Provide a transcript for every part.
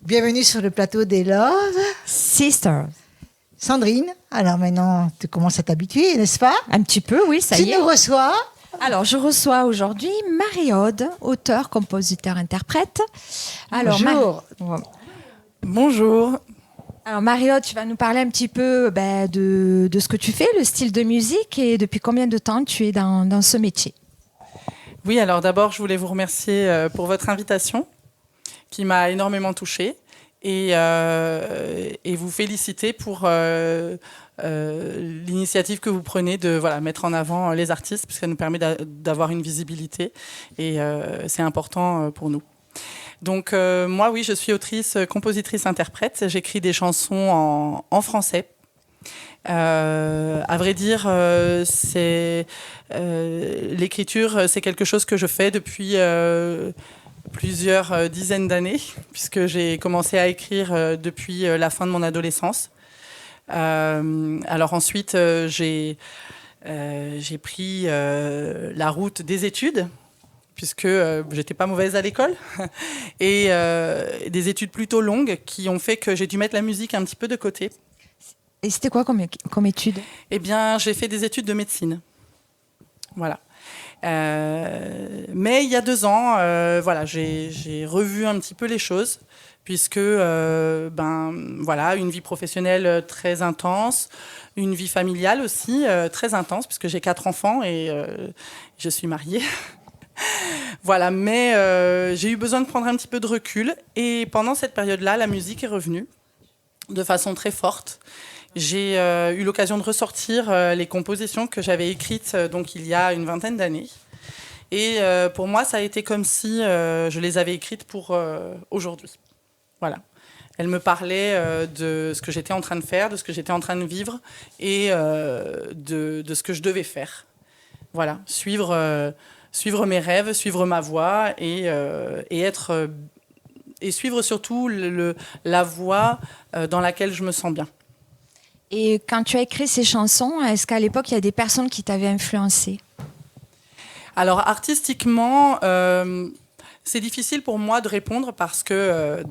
Bienvenue sur le plateau des Love Sisters. Sandrine, alors maintenant tu commences à t'habituer, n'est-ce pas? Un petit peu, oui, ça y est. Tu nous reçois. Alors, je reçois aujourd'hui Marie-Aude, auteure, compositeur, interprète. Alors, Bonjour. Bonjour. Alors, Marie-Aude, tu vas nous parler un petit peu de ce que tu fais, le style de musique et depuis combien de temps tu es dans ce métier. Oui, alors d'abord, je voulais vous remercier pour votre invitation qui m'a énormément touchée et vous féliciter pour l'initiative que vous prenez de mettre en avant les artistes, parce que ça nous permet d'avoir une visibilité et c'est important pour nous. Donc moi, oui, je suis autrice, compositrice, interprète. J'écris des chansons en français. À vrai dire, l'écriture, c'est quelque chose que je fais depuis plusieurs dizaines d'années, puisque j'ai commencé à écrire depuis la fin de mon adolescence. Alors ensuite, j'ai pris la route des études, puisque j'étais pas mauvaise à l'école, et des études plutôt longues qui ont fait que j'ai dû mettre la musique un petit peu de côté. Et c'était quoi comme étude? Eh bien, j'ai fait des études de médecine. Voilà. Mais il y a 2 ans, j'ai revu un petit peu les choses, puisque une vie professionnelle très intense, une vie familiale aussi très intense, puisque j'ai 4 enfants et je suis mariée. Voilà, mais j'ai eu besoin de prendre un petit peu de recul, et pendant cette période-là, la musique est revenue de façon très forte. J'ai eu l'occasion de ressortir les compositions que j'avais écrites donc il y a une vingtaine d'années. Et pour moi, ça a été comme si je les avais écrites pour aujourd'hui. Voilà. Elles me parlaient de ce que j'étais en train de faire, de ce que j'étais en train de vivre et de ce que je devais faire. Voilà, suivre mes rêves, suivre ma voie et suivre surtout la voie dans laquelle je me sens bien. Et quand tu as écrit ces chansons, est-ce qu'à l'époque, il y a des personnes qui t'avaient influencé? Alors, artistiquement, c'est difficile pour moi de répondre parce que,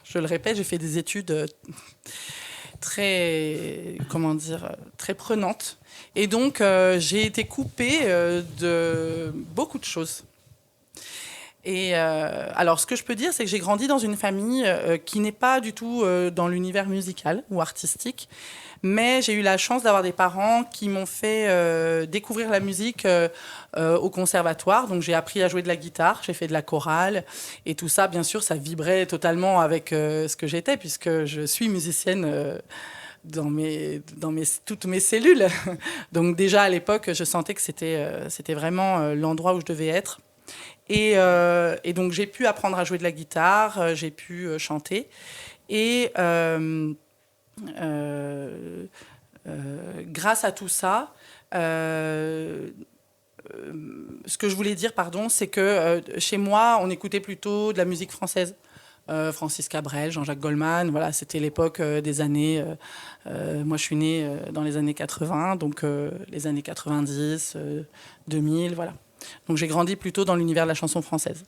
je le répète, j'ai fait des études très prenantes. Et donc, j'ai été coupée de beaucoup de choses. Et alors, ce que je peux dire, c'est que j'ai grandi dans une famille qui n'est pas du tout dans l'univers musical ou artistique, mais j'ai eu la chance d'avoir des parents qui m'ont fait découvrir la musique au conservatoire. Donc, j'ai appris à jouer de la guitare, j'ai fait de la chorale, et tout ça, bien sûr, ça vibrait totalement avec ce que j'étais, puisque je suis musicienne dans toutes mes cellules. Donc, déjà, à l'époque, je sentais que c'était vraiment l'endroit où je devais être. Et donc, j'ai pu apprendre à jouer de la guitare, j'ai pu chanter. Et grâce à tout ça, ce que je voulais dire, c'est que chez moi, on écoutait plutôt de la musique française. Francis Cabrel, Jean-Jacques Goldman, voilà, c'était l'époque des années... moi, je suis née dans les années 80, donc les années 90, 2000, voilà. Donc j'ai grandi plutôt dans l'univers de la chanson française.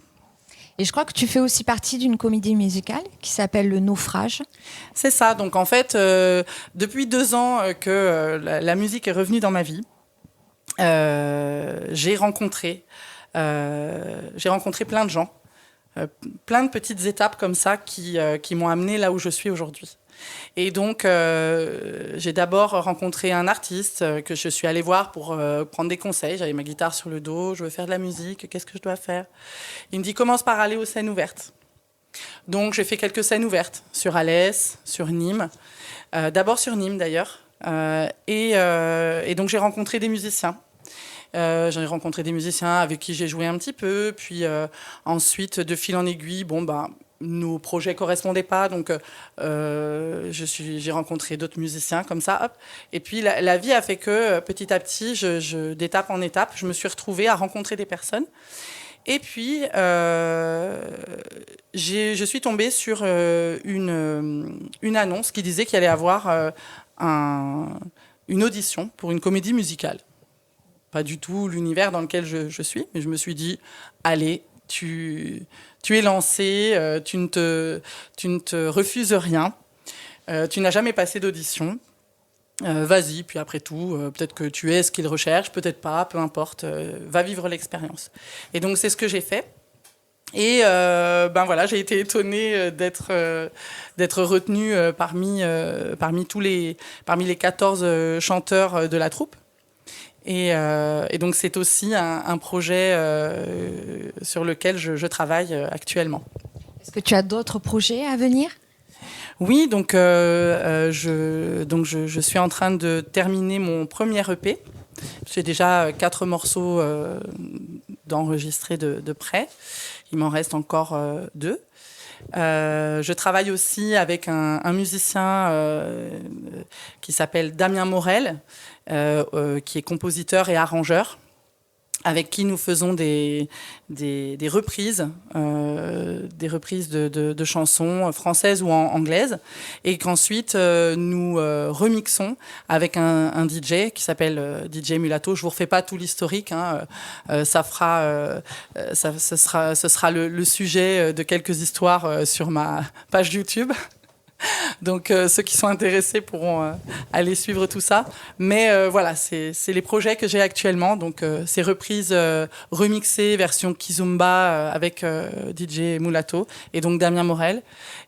Et je crois que tu fais aussi partie d'une comédie musicale qui s'appelle Le Naufrage. C'est ça, donc en fait, depuis 2 ans que la musique est revenue dans ma vie, j'ai rencontré plein de gens, plein de petites étapes comme ça qui m'ont amenée là où je suis aujourd'hui. Et donc, j'ai d'abord rencontré un artiste que je suis allée voir pour prendre des conseils. J'avais ma guitare sur le dos, je veux faire de la musique, qu'est-ce que je dois faire? Il me dit, commence par aller aux scènes ouvertes. Donc, j'ai fait quelques scènes ouvertes sur Alès, sur Nîmes. D'abord sur Nîmes, d'ailleurs. Et donc, j'ai rencontré des musiciens. J'en ai rencontré des musiciens avec qui j'ai joué un petit peu. Puis ensuite, de fil en aiguille, nos projets correspondaient pas, donc j'ai rencontré d'autres musiciens comme ça, hop. Et puis la vie a fait que petit à petit, d'étape en étape, je me suis retrouvée à rencontrer des personnes. Et puis je suis tombée sur une annonce qui disait qu'il allait y avoir une audition pour une comédie musicale. Pas du tout l'univers dans lequel je suis, mais je me suis dit, allez, tu es lancé, tu ne te refuses rien, tu n'as jamais passé d'audition. Vas-y, puis après tout, peut-être que tu es ce qu'ils recherchent, peut-être pas, peu importe, va vivre l'expérience. Et donc c'est ce que j'ai fait. Et voilà, j'ai été étonnée d'être retenue parmi les 14 chanteurs de la troupe. Et donc c'est aussi un projet sur lequel je travaille actuellement. Est-ce que tu as d'autres projets à venir ? Oui, donc je suis en train de terminer mon premier EP. J'ai déjà 4 morceaux d'enregistrés de près. Il m'en reste encore 2. Je travaille aussi avec un musicien qui s'appelle Damien Morel, qui est compositeur et arrangeur, avec qui nous faisons des reprises, de chansons françaises ou anglaises, et qu'ensuite nous remixons avec un DJ qui s'appelle DJ Mulatto. Je vous refais pas tout l'historique, hein, ce sera le sujet de quelques histoires sur ma page YouTube. Donc ceux qui sont intéressés pourront aller suivre tout ça. Mais voilà, c'est les projets que j'ai actuellement. Donc ces reprises remixées, version Kizomba avec DJ Mulatto et donc Damien Morel.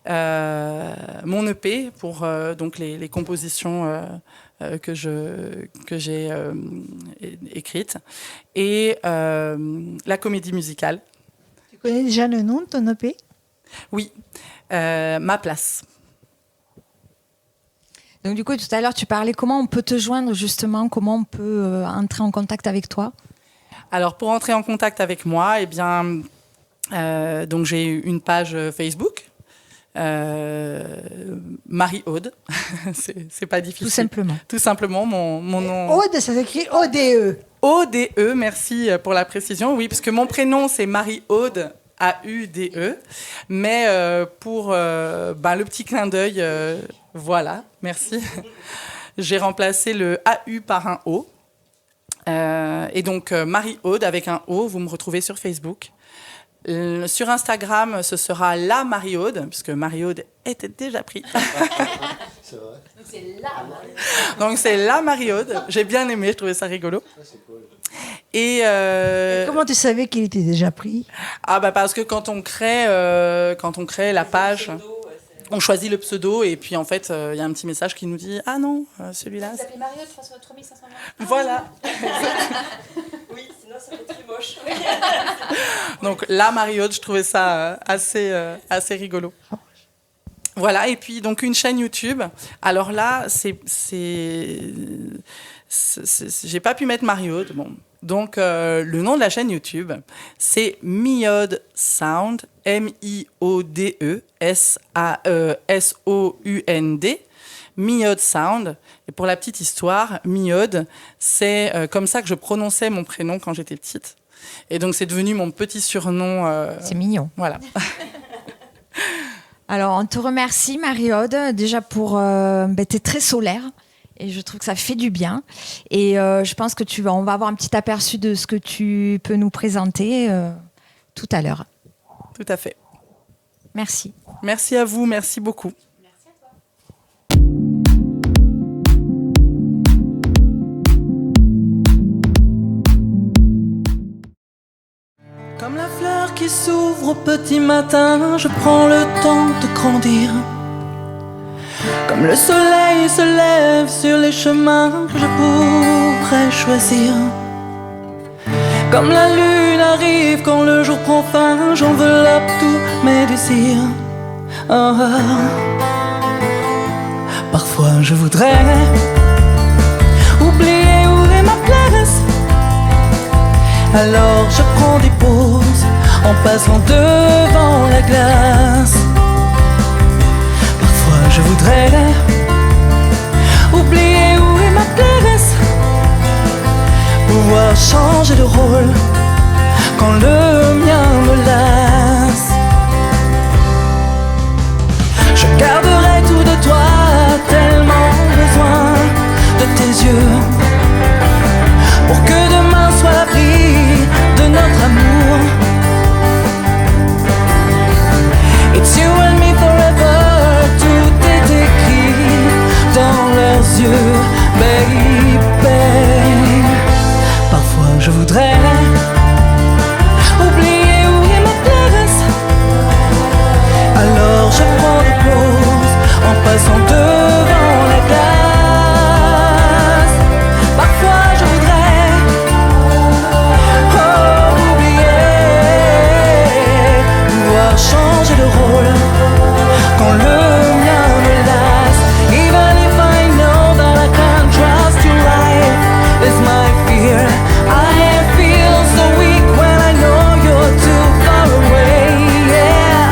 Mon EP pour donc les compositions que j'ai écrites. Et la comédie musicale. Tu connais déjà le nom de ton EP ? Oui, Ma place. Donc du coup, tout à l'heure, tu parlais comment on peut te joindre justement, comment on peut entrer en contact avec toi ? Alors, pour entrer en contact avec moi, eh bien, donc j'ai une page Facebook, Marie-Aude, c'est pas difficile. Tout simplement. Tout simplement, mon nom... Aude, ça s'écrit O-D-E. O-D-E, merci pour la précision. Oui, parce que mon prénom, c'est Marie-Aude, A-U-D-E, mais pour le petit clin d'œil... Voilà, merci. J'ai remplacé le AU par un O. Et donc, Marie-Aude avec un O, vous me retrouvez sur Facebook. Sur Instagram, ce sera la Marie-Aude, puisque Marie-Aude était déjà pris. C'est vrai. Donc, c'est la Marie-Aude. Donc, c'est la Marie-Aude. J'ai bien aimé, je trouvais ça rigolo. C'est cool. Et comment tu savais qu'il était déjà pris ? Ah bah parce que quand on crée la page... On choisit le pseudo et puis en fait, il y a un petit message qui nous dit « Ah non, celui-là... » Vous appelez Marie-Aude, François 3520. Voilà. Oui, sinon ça fait très moche. Donc là, Marie-Aude, je trouvais ça assez rigolo. Voilà, et puis donc une chaîne YouTube. Alors là, j'ai pas pu mettre Marie-Aude. Bon. Donc le nom de la chaîne YouTube, c'est Miode Sound, M-I-O-D-E, S-A-E-S-O-U-N-D, Miode Sound. Et pour la petite histoire, Miode, c'est comme ça que je prononçais mon prénom quand j'étais petite. Et donc c'est devenu mon petit surnom. C'est mignon. Voilà. Alors on te remercie Marie-Aude, déjà pour... t'es très solaire. Et je trouve que ça fait du bien. Et je pense que on va avoir un petit aperçu de ce que tu peux nous présenter tout à l'heure. Tout à fait. Merci. Merci à vous, merci beaucoup. Merci à toi. Comme la fleur qui s'ouvre au petit matin, je prends le temps de grandir. Comme le soleil se lève sur les chemins que je pourrais choisir. Comme la lune arrive quand le jour prend fin, j'enveloppe tous mes désirs. Oh, oh. Parfois je voudrais oublier où est ma place. Alors je prends des pauses en passant devant la glace. Parfois je voudrais oublier où est ma place, pouvoir changer de rôle quand le mien me lasse. Je garderai tout de toi, tellement besoin de tes yeux, pour que demain soit l'abri de notre amour. je voudrais oublier où est ma place. Alors je prends des pauses en passant devant la glace. Parfois je voudrais oublier, pouvoir changer de rôle quand le mien me lasse. Even if I know that I can't trust your life, it's my fear. I feel so weak when I know you're too far away. Yeah,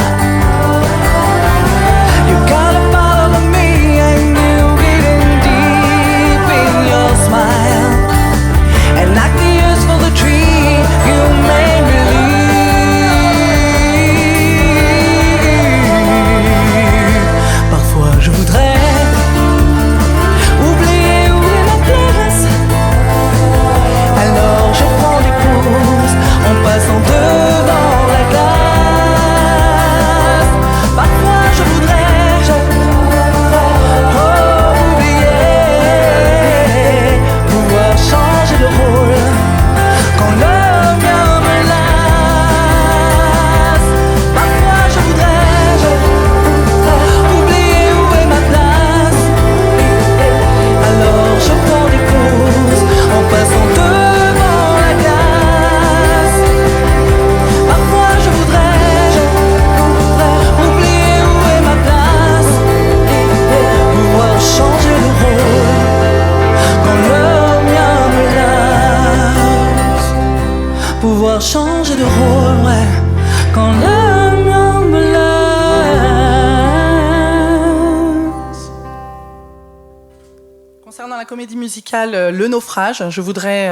you got a part of me and you getting deep in your smile. And like the years for the tree, you made me leave. Parfois je voudrais oublier où est ma place. Alors je prends des pauses en passant devant la glace. Parfois je voudrais oublier, pouvoir changer de rôle quand le mien me lasse. Parfois je voudrais oublier où est ma place. Alors je prends des pauses en passant devant la glace. Parfois je voudrais oublier où est ma place, pouvoir changer de rôle quand le mien me lasse. Pouvoir changer de rôle, ouais, quand le mien me lasse. Concernant la comédie musicale Le Naufrage, je voudrais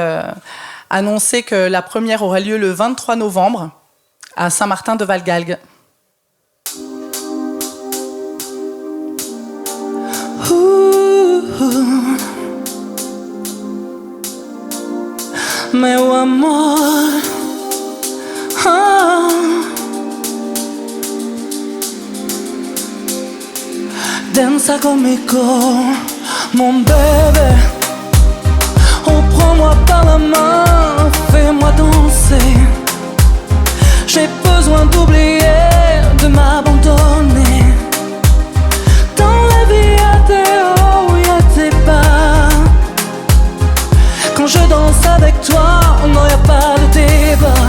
annoncer que la première aura lieu le 23 novembre à Saint-Martin-de-Valgalgues. Meu amor, danza conmigo, mon bébé. Oh, prends-moi par la main, fais-moi danser. J'ai besoin d'oublier, de m'abandonner. Dans la vie, y'a des hauts, y'a des bas. Quand je danse avec toi, non y'a pas de débat.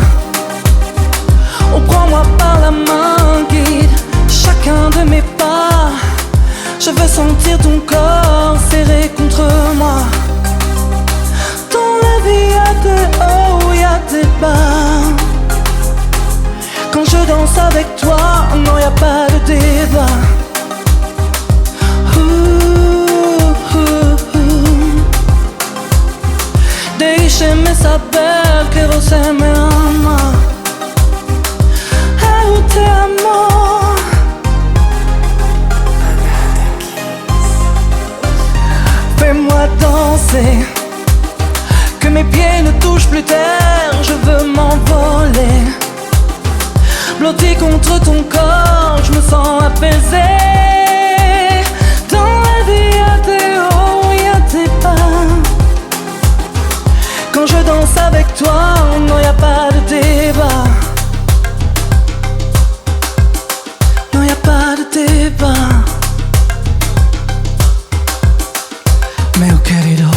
Oh, prends-moi par la main, guide chacun de mes pas. Je veux sentir ton corps serré contre moi. Dans la vie y'a des hauts, y'a des bas. Quand je danse avec toi, non y'a pas de débat. Deixe-me saber que você me ama. Eu te amo. Fais-moi danser, que mes pieds ne touchent plus terre. Je veux m'envoler, blotti contre ton corps, je me sens apaisé. Dans la vie y'a des hauts, y'a des bas. Quand je danse avec toi, non y'a pas de débat. Non y'a pas de débat. Meu querido,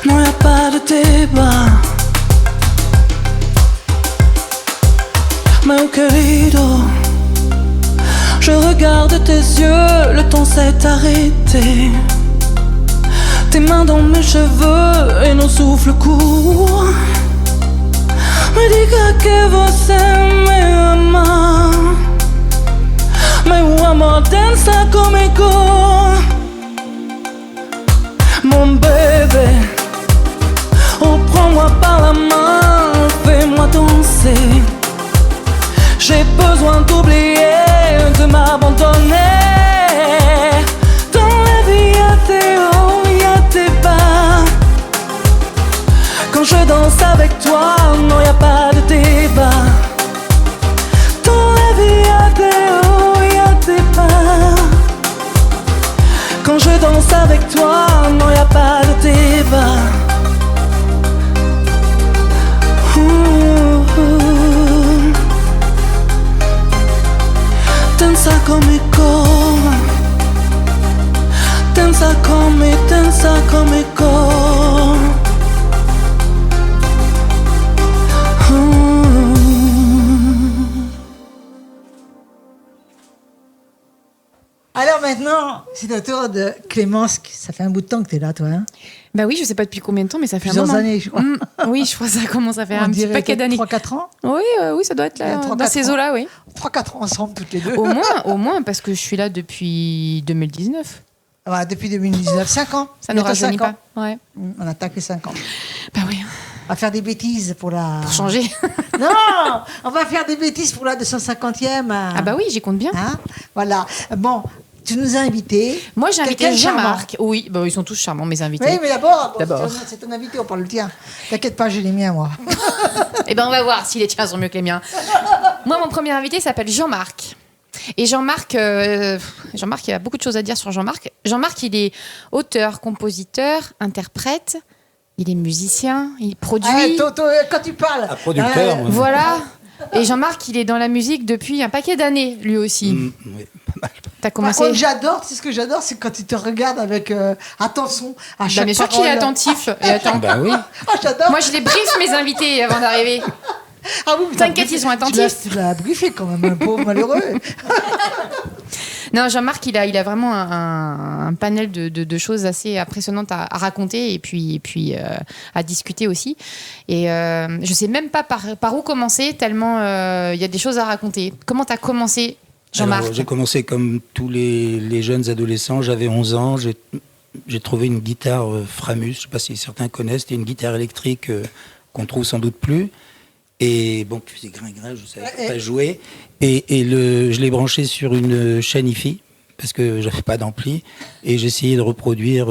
non y'a pas de débat. Meu querido, je regarde tes yeux, le temps s'est arrêté. Tes mains dans mes cheveux et nos souffles courts. Me diga que você me ama. Meu amor, dança comigo. Mon bébé, oh prends-moi par la main, fais-moi danser. J'ai besoin d'oublier, de m'abandonner. Dans la vie y'a des hauts, y'a des bas. Quand je danse avec toi, non y'a pas de débat. Dans la vie y'a des hauts, y'a des bas. Quand je danse avec toi, non y'a pas de débat. C'est le tour de Clémence. Ça fait un bout de temps que tu es là, toi. Hein, Bah oui, je sais pas depuis combien de temps, mais ça fait plusieurs un moment. années, je crois. Oui, je crois que ça commence à faire un petit paquet d'années. 3-4 ans. Oui, oui, ça doit être là, Trois, dans quatre ces ans. eaux-là, oui. 3-4 ans ensemble, toutes les deux. Au moins, parce que je suis là depuis 2019. Voilà, depuis 2019, 5 ans. Ça ne Bientôt rajeunit 5 ans. pas. Ouais. On attaque les 5 ans. Bah oui, On va faire des bêtises pour la... pour changer. Non, on va faire des bêtises pour la 250e. Ah bah oui, j'y compte bien. Hein, voilà. Bon, tu nous as invités. Moi, j'ai invité Quelqu'un de Jean-Marc. Oui, bah, ils sont tous charmants, mes invités. Oui, mais d'abord, D'abord. c'est ton invité, on parle le tien. T'inquiète pas, j'ai les miens, moi. Eh ben, on va voir si les tiens sont mieux que les miens. Moi, mon premier invité s'appelle Jean-Marc. Et Jean-Marc, il y a beaucoup de choses à dire sur Jean-Marc. Jean-Marc, il est auteur, compositeur, interprète. Il est musicien, il produit. Ah, Toto, quand tu parles. Un producteur. moi. Voilà. Et Jean-Marc, il est dans la musique depuis un paquet d'années, lui aussi. Oui, pas mal. T'as Par commencé. contre, j'adore, c'est ce que j'adore, c'est quand il te regarde avec attention à Bah, chaque bien sûr qu'il est parole. attentif. Et attends. Bah oui. Ah, j'adore. Moi, je les briefe, mes invités, avant d'arriver. Ah oui, mais T'inquiète, t'as- ils sont attentifs. Tu l'as briefé quand même, un pauvre malheureux. Non, Jean-Marc, il a vraiment un panel de choses assez impressionnantes à raconter et puis à discuter aussi. Et je sais même pas par où commencer, tellement il y a des choses à raconter. Comment t'as commencé, Jean-Marc? Alors, j'ai commencé comme tous les jeunes adolescents. J'avais 11 ans. J'ai trouvé une guitare Framus. Je ne sais pas si certains connaissent. C'était une guitare électrique qu'on trouve sans doute plus. Et bon, qui faisait grin-grin, je ne savais pas jouer. Et je l'ai branché sur une chaîne hi-fi, parce que j'avais pas d'ampli. Et j'essayais de reproduire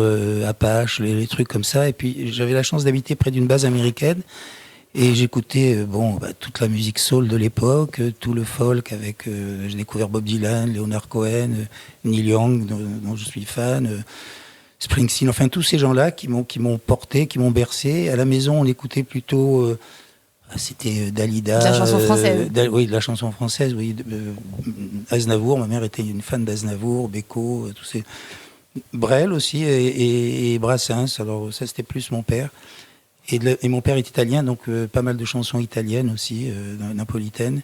Apache, les trucs comme ça. Et puis, j'avais la chance d'habiter près d'une base américaine. Et j'écoutais toute la musique soul de l'époque, tout le folk avec... j'ai découvert Bob Dylan, Leonard Cohen, Neil Young, dont je suis fan, Springsteen, enfin tous ces gens-là qui m'ont porté, qui m'ont bercé. À la maison, on écoutait plutôt... c'était Dalida. De la chanson française. Oui, de la chanson française, oui. Aznavour, ma mère était une fan d'Aznavour, Beko, tous ces... Brel aussi, et Brassens. Alors ça, c'était plus mon père. Et mon père est italien, donc pas mal de chansons italiennes aussi, napolitaines.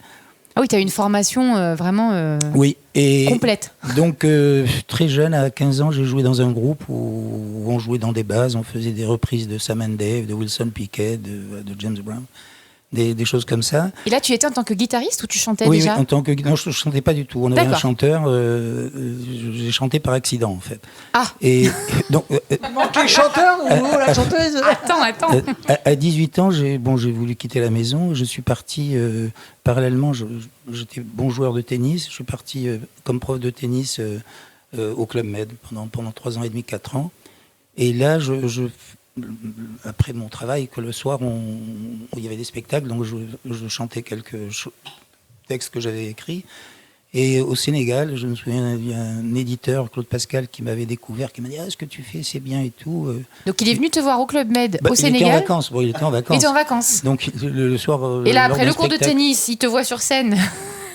Ah oui, t'as une formation vraiment Oui, et complète. donc très jeune, à 15 ans, j'ai joué dans un groupe où on jouait dans des bases, on faisait des reprises de Sam and Dave, de Wilson Pickett, de James Brown, des choses comme ça. Et là, tu étais en tant que guitariste ou tu chantais Oui, déjà? en tant que... Non, je ne chantais pas du tout. On avait un D'accord. chanteur, j'ai chanté par accident en fait. Ah. Et donc... Il manque les chanteurs ou la chanteuse. Attends. À 18 ans, j'ai voulu quitter la maison. Je suis parti parallèlement. J'étais bon joueur de tennis. Je suis parti comme prof de tennis au Club Med pendant 3 ans et demi, 4 ans. Et là, après mon travail, que le soir, il y avait des spectacles, donc je chantais quelques textes que j'avais écrits. Et au Sénégal, je me souviens, il y a un éditeur, Claude Pascal, qui m'avait découvert, qui m'a dit « Ah, ce que tu fais, c'est bien et tout. » Donc il est venu te voir au Club Med au Il Sénégal. était en vacances. Bon, il était en vacances. Il était en vacances. Donc le soir. Et là, lors après d'un le cours de spectacle- tennis, il te voit sur scène.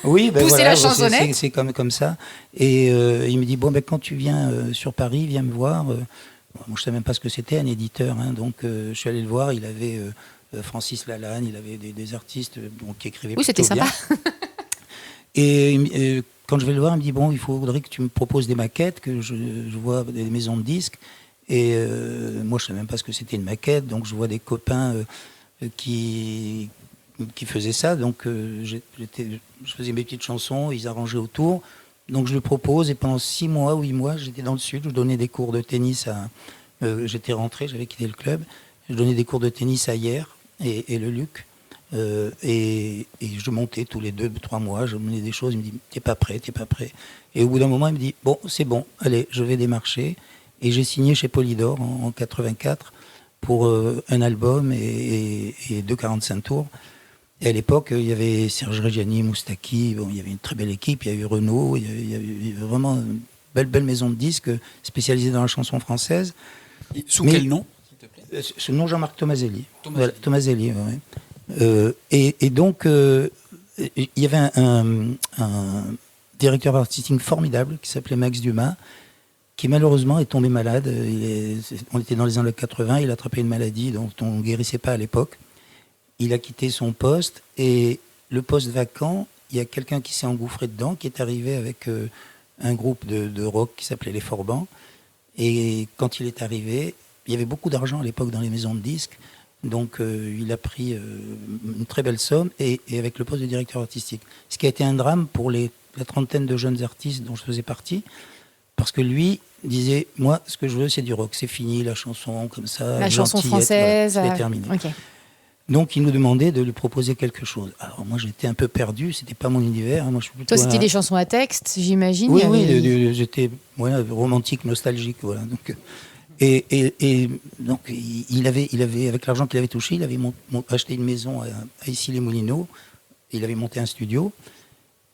Oui, ben pousser voilà, la chansonnette. c'est comme ça. Et il me dit bon, ben quand tu viens sur Paris, viens me voir. Bon, moi, je savais même pas ce que c'était un éditeur, hein, donc je suis allé le voir. Il avait Francis Lalanne, il avait des artistes qui écrivaient. Oui, c'était plutôt bien. sympa. Et quand je vais le voir, il me dit bon, il faudrait que tu me proposes des maquettes, que je vois des maisons de disques. Et moi, je ne savais même pas ce que c'était une maquette, donc je vois des copains qui faisaient ça. Donc je faisais mes petites chansons, ils arrangeaient autour. Donc je le propose, et pendant 6 mois, 8 mois, j'étais dans le sud, je donnais des cours de tennis j'étais rentré, j'avais quitté le club, je donnais des cours de tennis à Hyères et le Luc. Et je montais tous les 2-3 mois, je menais des choses, il me dit t'es pas prêt. Et au bout d'un moment, il me dit bon, c'est bon, allez, je vais démarcher. Et j'ai signé chez Polydor en 84 pour un album et 2 45 tours. Et à l'époque, il y avait Serge Reggiani, Moustaki, il y avait une très belle équipe, il y a eu Renaud, il y avait vraiment une belle maison de disques spécialisée dans la chanson française. Sous quel nom, s'il te plaît? Ce nom, Jean-Marc Tomaselli. Tomaselli. Voilà, Tomaselli, ouais. Et donc, il y avait un directeur artistique formidable qui s'appelait Max Dumas, qui malheureusement est tombé malade. On était dans les années 80, il a attrapé une maladie dont on ne guérissait pas à l'époque. Il a quitté son poste, et le poste vacant, il y a quelqu'un qui s'est engouffré dedans, qui est arrivé avec un groupe de rock qui s'appelait Les Forbans. Et quand il est arrivé, il y avait beaucoup d'argent à l'époque dans les maisons de disques. Donc il a pris une très belle somme et avec le poste de directeur artistique. Ce qui a été un drame pour la trentaine de jeunes artistes dont je faisais partie. Parce que lui disait, moi, ce que je veux, c'est du rock. C'est fini, la chanson comme ça. La chanson française. Voilà, c'est terminé. Ok. Donc, il nous demandait de lui proposer quelque chose. Alors, moi, j'étais un peu perdu. C'était pas mon univers. Moi, je suis plutôt Toi, c'était des chansons à texte, j'imagine. Oui, j'étais romantique, nostalgique. Voilà. Donc, donc, il avait, avec l'argent qu'il avait touché, il avait acheté une maison à Issy-les-Moulineaux. Il avait monté un studio.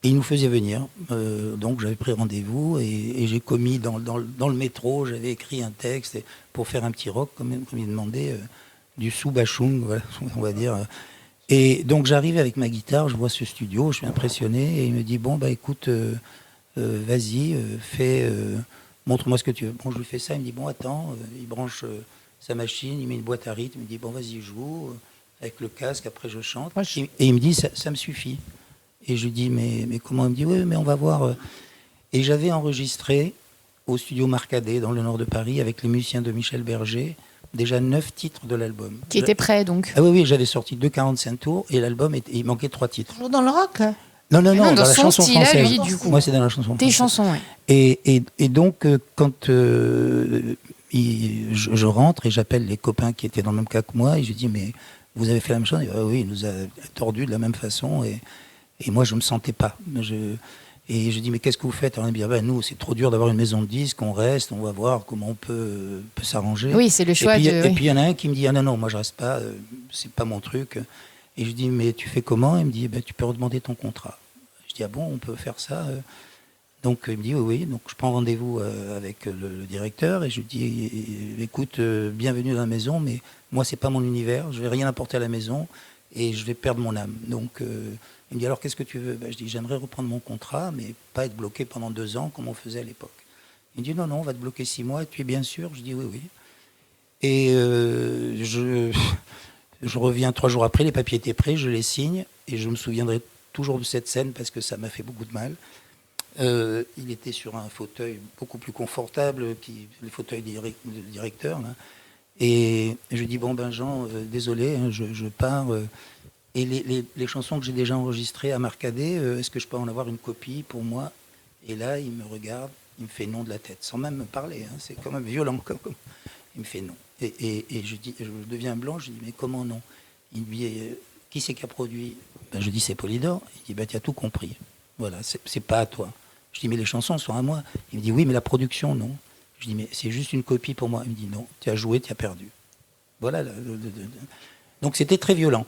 Et il nous faisait venir. Donc j'avais pris rendez-vous et j'ai commis dans le métro, j'avais écrit un texte pour faire un petit rock, comme il demandait, du sous-bachung, voilà, on va dire. Et donc j'arrive avec ma guitare, je vois ce studio, je suis impressionné, et il me dit, bon, bah écoute, vas-y, montre-moi ce que tu veux. Bon, je lui fais ça, il me dit, bon, attends, il branche sa machine, il met une boîte à rythme, il me dit, bon, vas-y, joue, avec le casque, après je chante. Et il me dit, ça me suffit. Et je lui dis, mais comment? Il me dit, oui, mais on va voir. Et j'avais enregistré au studio Marcadet, dans le nord de Paris, avec les musiciens de Michel Berger, déjà 9 titres de l'album. Qui étaient prêts, donc. Ah oui, j'avais sorti 2 45 tours, et l'album, il manquait 3 titres. Toujours dans le rock? Non, dans dans la son chanson style, française. lui, du coup. Moi, c'est dans la chanson française. Tes chansons, oui. Et donc, quand je rentre et j'appelle les copains qui étaient dans le même cas que moi, et je dis, mais vous avez fait la même chose? Oui, il nous a tordu de la même façon, et moi, je ne me sentais pas. Et je dis, mais qu'est-ce que vous faites? Alors, on me dit, nous, c'est trop dur d'avoir une maison de disques, on reste, on va voir comment on peut s'arranger. Oui, c'est le choix. Et puis, il y en a un qui me dit, ah non, moi, je reste pas, c'est pas mon truc. Et je dis, mais tu fais comment? Il me dit, tu peux redemander ton contrat. Je dis, ah bon, on peut faire ça? Donc, il me dit, oui. Donc, je prends rendez-vous avec le directeur et je lui dis, écoute, bienvenue dans la maison, mais moi, c'est pas mon univers, je vais rien apporter à la maison et je vais perdre mon âme. Donc, il me dit, alors qu'est-ce que tu veux? Je dis, j'aimerais reprendre mon contrat, mais pas être bloqué pendant 2 ans comme on faisait à l'époque. Il me dit, non, on va te bloquer 6 mois, et tu es bien sûr? Je dis, oui. Et je reviens 3 jours après, les papiers étaient prêts, je les signe, et je me souviendrai toujours de cette scène parce que ça m'a fait beaucoup de mal. Il était sur un fauteuil beaucoup plus confortable, le fauteuil du directeur, là. Et je lui dis, bon, Jean, désolé, je pars... Et les chansons que j'ai déjà enregistrées à Marcadet, est-ce que je peux en avoir une copie pour moi? Et là, il me regarde, il me fait non de la tête, sans même me parler. C'est quand même violent. Il me fait non. Et je deviens blanc, je dis, mais comment non? Il me dit, qui c'est qui a produit? Je dis, c'est Polydor. Il dit, tu as tout compris. Voilà, c'est pas à toi. Je dis, mais les chansons sont à moi. Il me dit, oui, mais la production, non. Je dis, mais c'est juste une copie pour moi. Il me dit, non, tu as joué, tu as perdu. Voilà. Donc c'était très violent.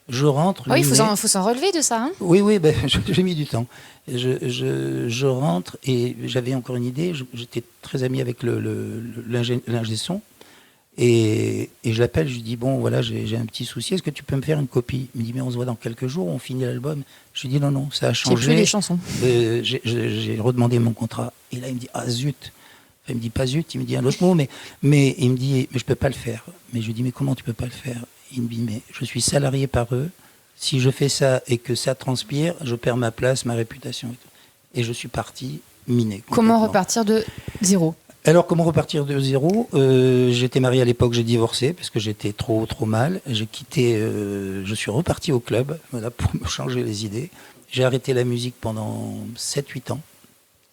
Je rentre. Oui, il faut s'en relever de ça. Hein, oui, j'ai mis du temps. Je rentre et j'avais encore une idée. J'étais très ami avec l'ingé son. Et je l'appelle, je lui dis, bon, voilà, j'ai un petit souci, est-ce que tu peux me faire une copie? Il me dit, mais on se voit dans quelques jours, on finit l'album. Je lui dis, non, ça a changé. J'ai plus les chansons. J'ai redemandé mon contrat. Et là, il me dit, ah zut. Enfin, il me dit, pas zut, il me dit un autre mot, mais il me dit, mais je peux pas le faire. Mais je lui dis, mais comment tu peux pas le faire? Il me dit, mais je suis salarié par eux. Si je fais ça et que ça transpire, je perds ma place, ma réputation. Et je suis parti miné. Comment repartir de zéro? Alors, comment repartir de zéro? J'étais marié à l'époque, j'ai divorcé parce que j'étais trop mal. J'ai quitté, je suis reparti au club, voilà, pour me changer les idées. J'ai arrêté la musique pendant 7-8 ans.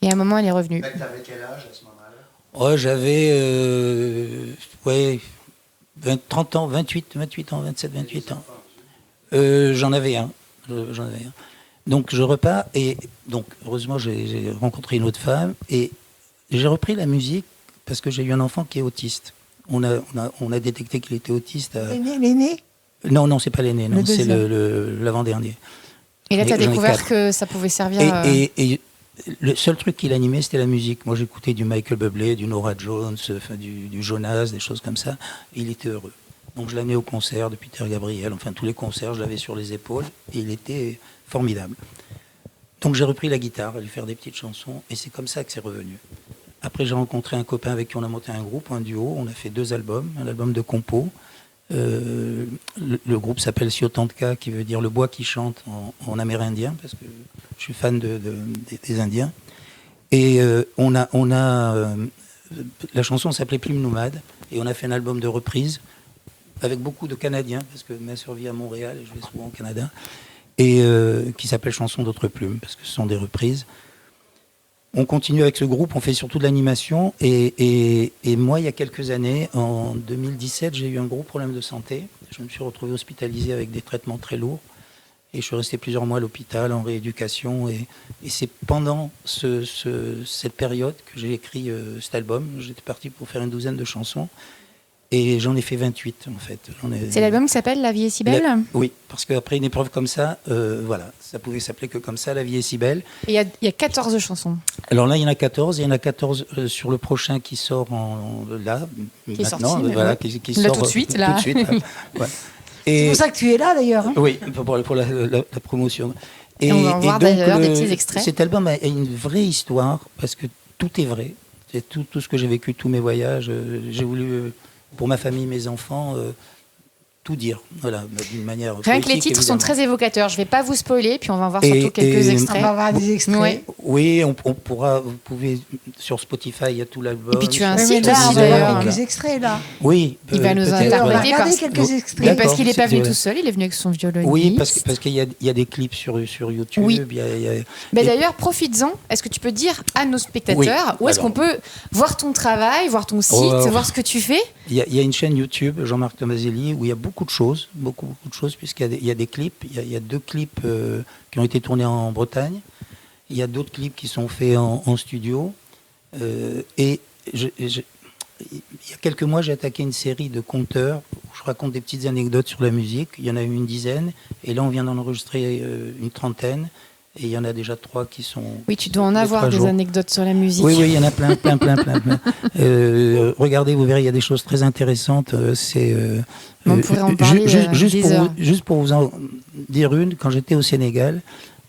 Et à un moment, elle est revenue. Tu avais quel âge à ce moment-là? J'avais 30 ans, 28 ans, 27, 28 ans. J'en avais un. Donc je repars et donc heureusement j'ai rencontré une autre femme et j'ai repris la musique parce que j'ai eu un enfant qui est autiste. On a détecté qu'il était autiste. L'aîné? Non, c'est pas l'aîné, non, c'est l'avant-dernier. Et là, tu as découvert que ça pouvait servir. Et le seul truc qui l'animait, c'était la musique. Moi, j'écoutais du Michael Bublé, du Norah Jones, du Jonas, des choses comme ça. Et il était heureux. Donc, je l'amenais au concert de Peter Gabriel. Enfin, tous les concerts, je l'avais sur les épaules. Et il était formidable. Donc, j'ai repris la guitare, à lui faire des petites chansons. Et c'est comme ça que c'est revenu. Après, j'ai rencontré un copain avec qui on a monté un groupe, un duo. On a fait 2 albums. Un album de compo. Le groupe s'appelle Siotantka, qui veut dire le bois qui chante en amérindien, parce que je suis fan des Indiens. Et la chanson s'appelait Plume Nomade, et on a fait un album de reprises avec beaucoup de Canadiens, parce que ma sœur vit à Montréal et je vais souvent au Canada, et qui s'appelle Chansons d'autres plumes, parce que ce sont des reprises. On continue avec ce groupe, on fait surtout de l'animation, et moi, il y a quelques années, en 2017, j'ai eu un gros problème de santé. Je me suis retrouvé hospitalisé avec des traitements très lourds, et je suis resté plusieurs mois à l'hôpital en rééducation, et c'est pendant cette période que j'ai écrit cet album. J'étais parti pour faire une douzaine de chansons, et j'en ai fait 28 en fait. C'est l'album qui s'appelle La vie est si belle ? Oui, parce qu'après une épreuve comme ça, voilà, ça pouvait s'appeler que comme ça, La vie est si belle. Et il y a 14 chansons. Alors là, il y en a 14, et il y en a 14 sur le prochain qui sort Qui est maintenant, sorti, voilà, ouais. qui Là, sort tout de suite, là. Tout de suite, ouais. C'est pour ça que tu es là d'ailleurs. Hein. Oui, pour la promotion. Et on va en voir d'ailleurs des petits extraits. Cet album a une vraie histoire, parce que tout est vrai. C'est tout ce que j'ai vécu, tous mes voyages. J'ai voulu, pour ma famille, mes enfants, tout dire, voilà, d'une manière Rien que les poétique, titres sont évidemment. très évocateurs. Je ne vais pas vous spoiler, puis on va en voir surtout quelques On extraits. va voir des extraits. Ouais. Oui, on pourra, vous pouvez, sur Spotify, il y a tout l'album. Et puis tu as un Oui, site mais là, aussi on va voir d'ailleurs. quelques extraits là. Oui, Il va nous peut-être, interpréter On va voilà. regarder parce- quelques Oui, extraits. Mais parce qu'il n'est pas D'accord, venu c'est- tout seul, il est venu avec son violoniste. Oui, parce qu'il y a des clips sur YouTube. Oui. il y a- Mais et- d'ailleurs, profites-en. Est-ce que tu peux dire à nos spectateurs Oui, où est-ce alors. qu'on peut voir ton travail, voir ton site, voir ce que tu fais ? Il y a une chaîne YouTube, Jean-Marc Tomaselli, où il y a beaucoup de choses, puisqu'il y a des clips. Il y a 2 clips qui ont été tournés en Bretagne. Il y a d'autres clips qui sont faits en studio. Et il y a quelques mois, j'ai attaqué une série de conteurs où je raconte des petites anecdotes sur la musique. Il y en a eu une dizaine. Et là, on vient d'en enregistrer une trentaine. Et il y en a déjà 3 qui sont... Oui, tu dois en les avoir 3 des jours. anecdotes sur la musique. Oui, il y en a plein. Regardez, vous verrez, il y a des choses très intéressantes. On pourrait en parler juste pour vous en dire une, quand j'étais au Sénégal,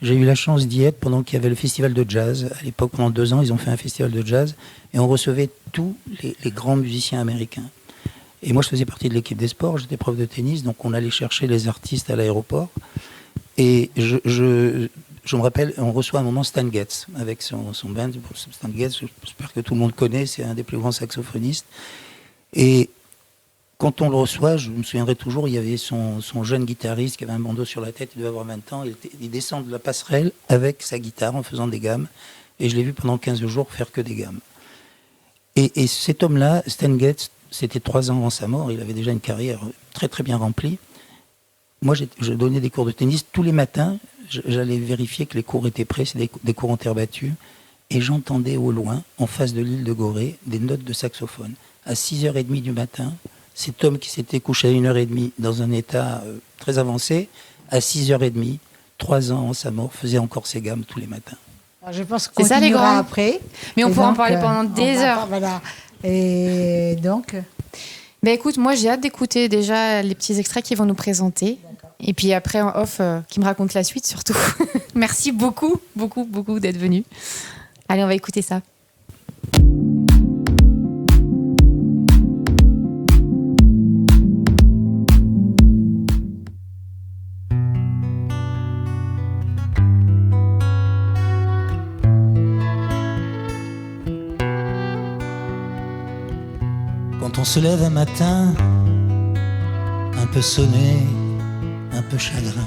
j'ai eu la chance d'y être pendant qu'il y avait le festival de jazz. À l'époque, pendant 2 ans, ils ont fait un festival de jazz et on recevait tous les grands musiciens américains. Et moi, je faisais partie de l'équipe des sports, j'étais prof de tennis, donc on allait chercher les artistes à l'aéroport. Et je me rappelle, on reçoit un moment Stan Getz avec son band. Stan Getz, j'espère que tout le monde connaît, c'est un des plus grands saxophonistes. Et quand on le reçoit, je me souviendrai toujours, il y avait son jeune guitariste qui avait un bandeau sur la tête, il devait avoir 20 ans. Il descend de la passerelle avec sa guitare en faisant des gammes. Et je l'ai vu pendant 15 jours faire que des gammes. Et cet homme-là, Stan Getz, c'était 3 ans avant sa mort, il avait déjà une carrière très très bien remplie. Moi, je donnais des cours de tennis tous les matins. J'allais vérifier que les cours étaient prêts, c'est des cours en terre battue. Et j'entendais au loin, en face de l'île de Gorée, des notes de saxophone. À 6h30 du matin, cet homme qui s'était couché à 1h30 dans un état très avancé, à 6h30, 3 ans avant sa mort, faisait encore ses gammes tous les matins. Alors, je pense qu'on C'est ça, les continuera grands. après. Mais on Et pourra en donc, parler pendant on des va heures. Voilà. Et donc, Ben écoute, moi j'ai hâte d'écouter déjà les petits extraits qu'ils vont nous présenter. Et puis après en off, qui me raconte la suite surtout. Merci beaucoup d'être venu. Allez, on va écouter ça. Quand on se lève un matin, un peu sonné, un peu chagrin,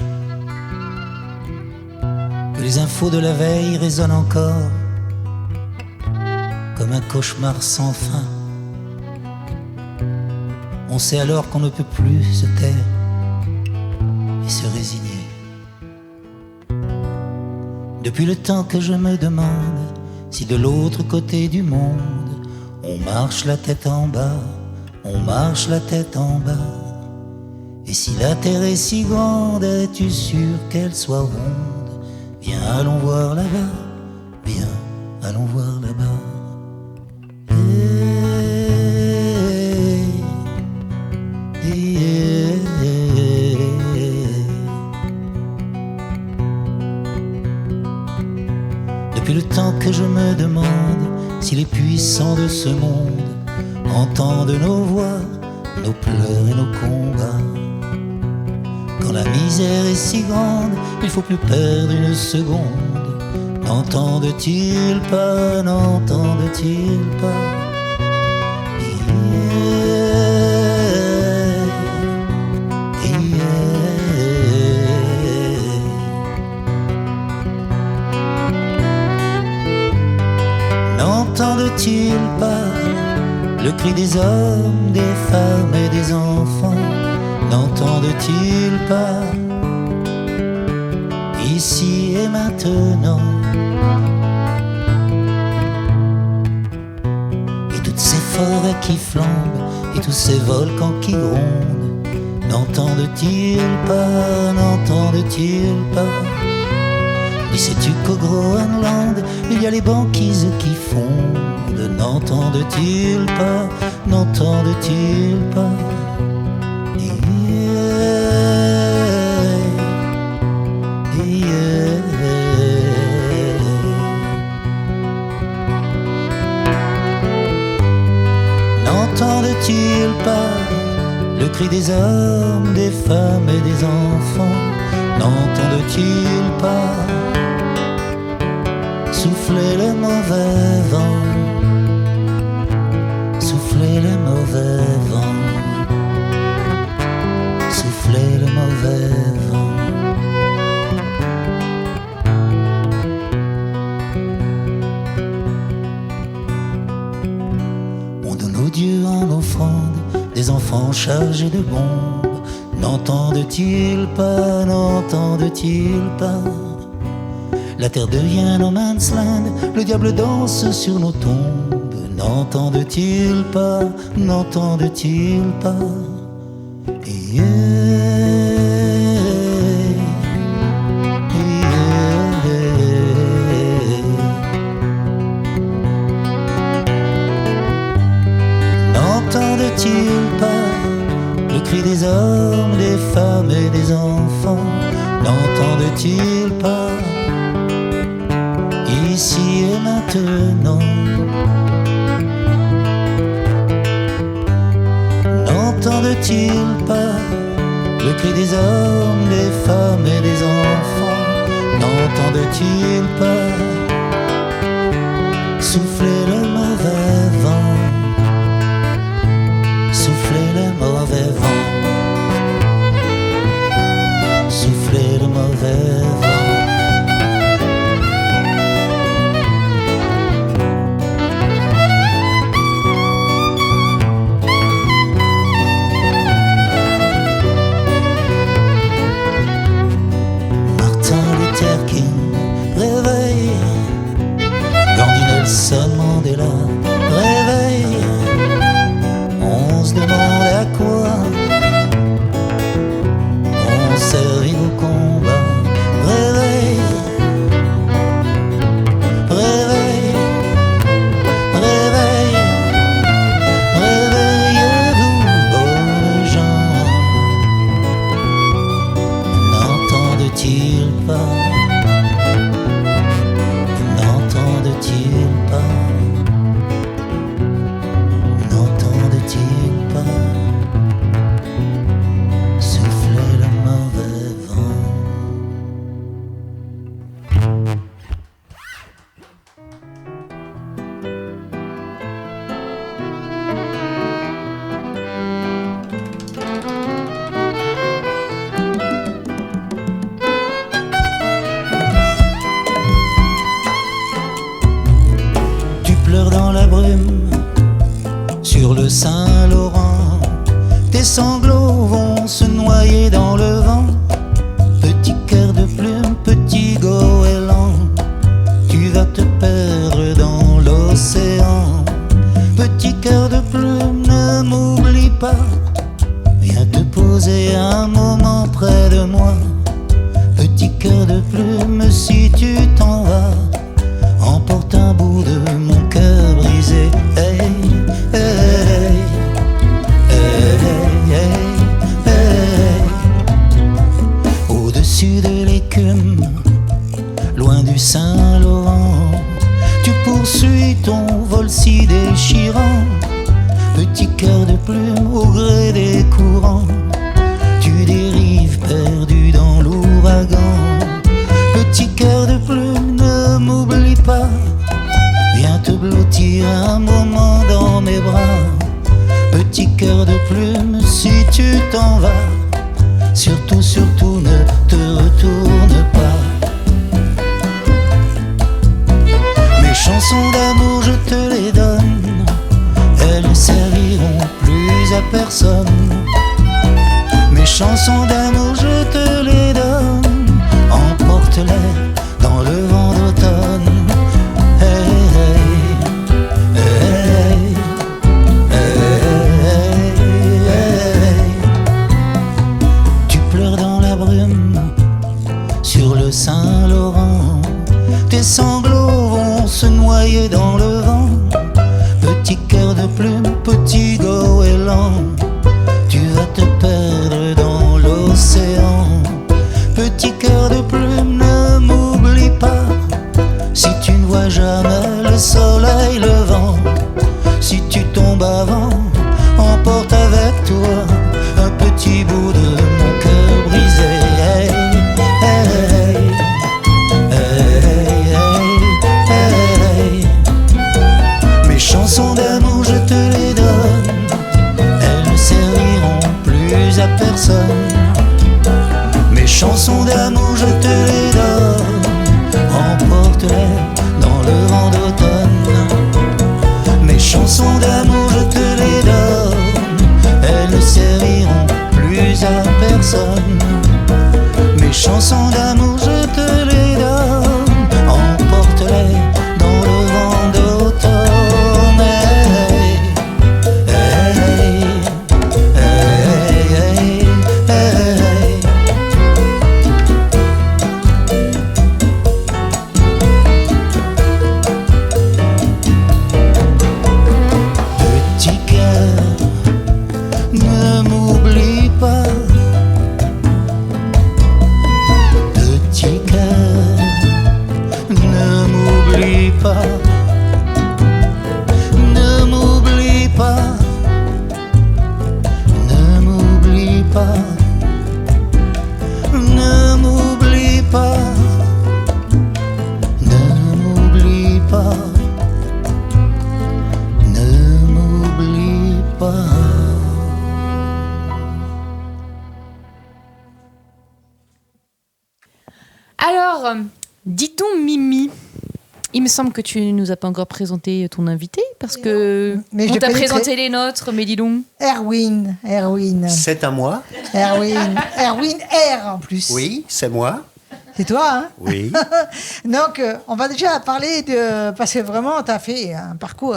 que les infos de la veille résonnent encore comme un cauchemar sans fin. On sait alors qu'on ne peut plus se taire et se résigner. Depuis le temps que je me demande si de l'autre côté du monde on marche la tête en bas, on marche la tête en bas. Et si la terre est si grande, es-tu sûr qu'elle soit ronde? Viens, allons voir là-bas, viens, allons voir là-bas. Depuis le temps que je me demande si les puissants de ce monde entendent nos voix, nos pleurs et nos combats. Quand la misère est si grande, il faut plus perdre une seconde N'entendent-ils pas, n'entendent-ils pas? N'entendent-ils pas le cri des hommes, des femmes et des enfants? N'entendent-ils pas ici et maintenant? Et toutes ces forêts qui flambent et tous ces volcans qui grondent, n'entendent-ils pas, n'entendent-ils pas? Et sais-tu qu'au Groenland, il y a les banquises qui fondent? N'entendent-ils pas, n'entendent-ils pas? N'entendent-ils pas le cri des hommes, des femmes et des enfants? N'entendent-ils pas souffler le mauvais vent, souffler le mauvais vent, souffler le mauvais vent? On donne aux dieux en offrande des enfants chargés de bombes. N'entendent-ils pas, n'entendent-ils pas? La terre devient no man's land, le diable danse sur nos tombes. N'entendent-ils pas, n'entendent-ils pas? N'entendent-ils pas le cri des hommes, des femmes et des enfants? N'entendent-ils pas ici et maintenant? N'entendent-ils pas le cri des hommes, des femmes et des enfants? N'entendent-ils pas souffler le mauvais vent, souffler le mauvais vent, souffler le mauvais vent? Nelson Mandela, réveille, on se demande à quoi on servit au combat. Réveille, réveille, réveille, réveillez-vous, bonnes gens. N'entendent-ils pas, n'entendent-ils pas, n'entendent-ils pas souffler le mauvais vent? Dans la brume, sur le Saint-Laurent, tes sanglots vont se noyer dans le vent. Petit cœur de plume, petit goéland, tu vas te perdre dans l'océan. Petit cœur de plume, ne m'oublie pas, viens te poser un moment près de moi. Petit cœur de plume, si tu t'en vas, emporte un bout de mon cœur brisé. Hey, hey, hey, hey, hey. Au-dessus de l'écume, loin du Saint-Laurent, tu poursuis ton vol si déchirant. Petit cœur de plume au gré des courants, tu dérives perdu dans l'ouragan. Petit cœur de plume, ne m'oublie tu t'en vas, surtout, surtout ne te retourne pas. Mes chansons d'amour, je te les donne, elles ne serviront plus à personne. Mes chansons d'amour, je te les donne, emporte-les dans le vent d'automne. Hey, hey, hey, hey, hey, hey. Tu pleures dans la brume sur le Saint-Laurent, tes sanglots vont se noyer dans le vent. Petit cœur de plume, petit goéland, tu vas te perdre dans l'océan. Petit cœur de plume, ne m'oublie pas, si tu ne vois jamais le soleil levant. Si tu tombes avant, emporte avec toi un petit bout de mon cœur brisé. Hey, hey, hey, hey, hey. Mes chansons d'amour, je te les donne, elles ne serviront plus à personne. Mes chansons d'amour, je te les donne, emporte-les dans le vent d'automne. Mes chansons d'amour, je te les donne, elles ne serviront plus à personne. Mes chansons d'amour, je te les donne, emporte-les dans le vent d'automne. Hey, hey, hey, hey, hey. Petit cœur, ne m'oublie pas. Petit cœur, ne m'oublie pas. Ne m'oublie pas. Ne m'oublie pas. Ne m'oublie pas. Ne m'oublie pas. Ne m'oublie pas. Alors, dis-donc Mimi, il me semble que tu ne nous as pas encore présenté ton invité, parce que Mais je on l'ai t'a pénétré. présenté les nôtres, mais dis donc. Erwin. C'est à moi. Erwin R en plus. Oui, c'est moi. C'est toi, hein? Oui. Donc, on va déjà parler de... Parce que vraiment, tu as fait un parcours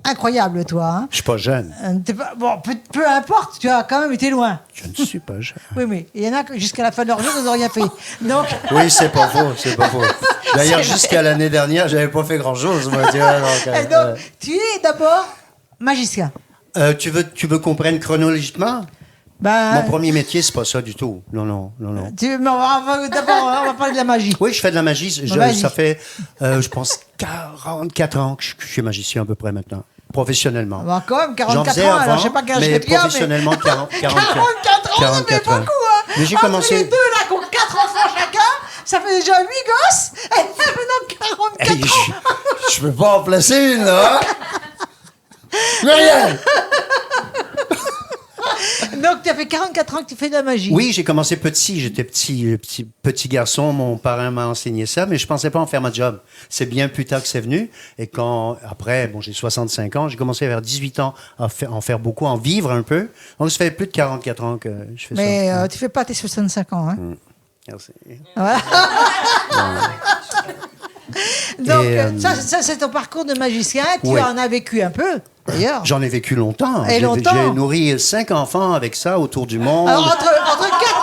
incroyable, toi. Hein? Je suis pas jeune. Bon, peu importe, tu as quand même été loin. Je ne suis pas jeune. Oui, mais il y en a que jusqu'à la fin de leur jour, ils n'ont rien fait. Donc, Oui, c'est pas faux, c'est pas faux. D'ailleurs, jusqu'à l'année dernière, j'avais pas fait grand-chose, moi. Tu vois, et donc, tu es d'abord magicien. tu veux qu'on prenne chronologiquement? Ben, Mon premier métier, c'est pas ça du tout. Non. D'abord, on va parler de la magie. Oui, je fais de la magie. Vas-y. Ça fait, je pense, 44 ans que je suis magicien à peu près maintenant. Professionnellement. Bon, quand même, J'en 44 faisais ans, alors avant, je sais pas quel âge mais j'ai bien, mais... professionnellement, 44 44 ans, ça fait beaucoup, hein. Mais j'ai Entre commencé... les deux, là, qui ont 4 enfants chacun, ça fait déjà 8 gosses, et maintenant 44 Hey, ans. je peux pas en placer une, là. Rien. Donc, tu as fait 44 ans que tu fais de la magie. Oui, j'ai commencé petit. J'étais petit garçon. Mon parrain m'a enseigné ça, mais je pensais pas en faire ma job. C'est bien plus tard que c'est venu. Et après, bon, j'ai 65 ans, j'ai commencé vers 18 ans à en faire beaucoup, à en vivre un peu. Donc, ça fait plus de 44 ans que je fais Mais ça. tu fais pas tes 65 ans, hein. Merci. Voilà. Donc, Et, ça, c'est ton parcours de magicien. Tu oui. en as vécu un peu, d'ailleurs. J'en ai vécu longtemps. Et longtemps. J'ai nourri 5 enfants avec ça autour du monde. Alors, entre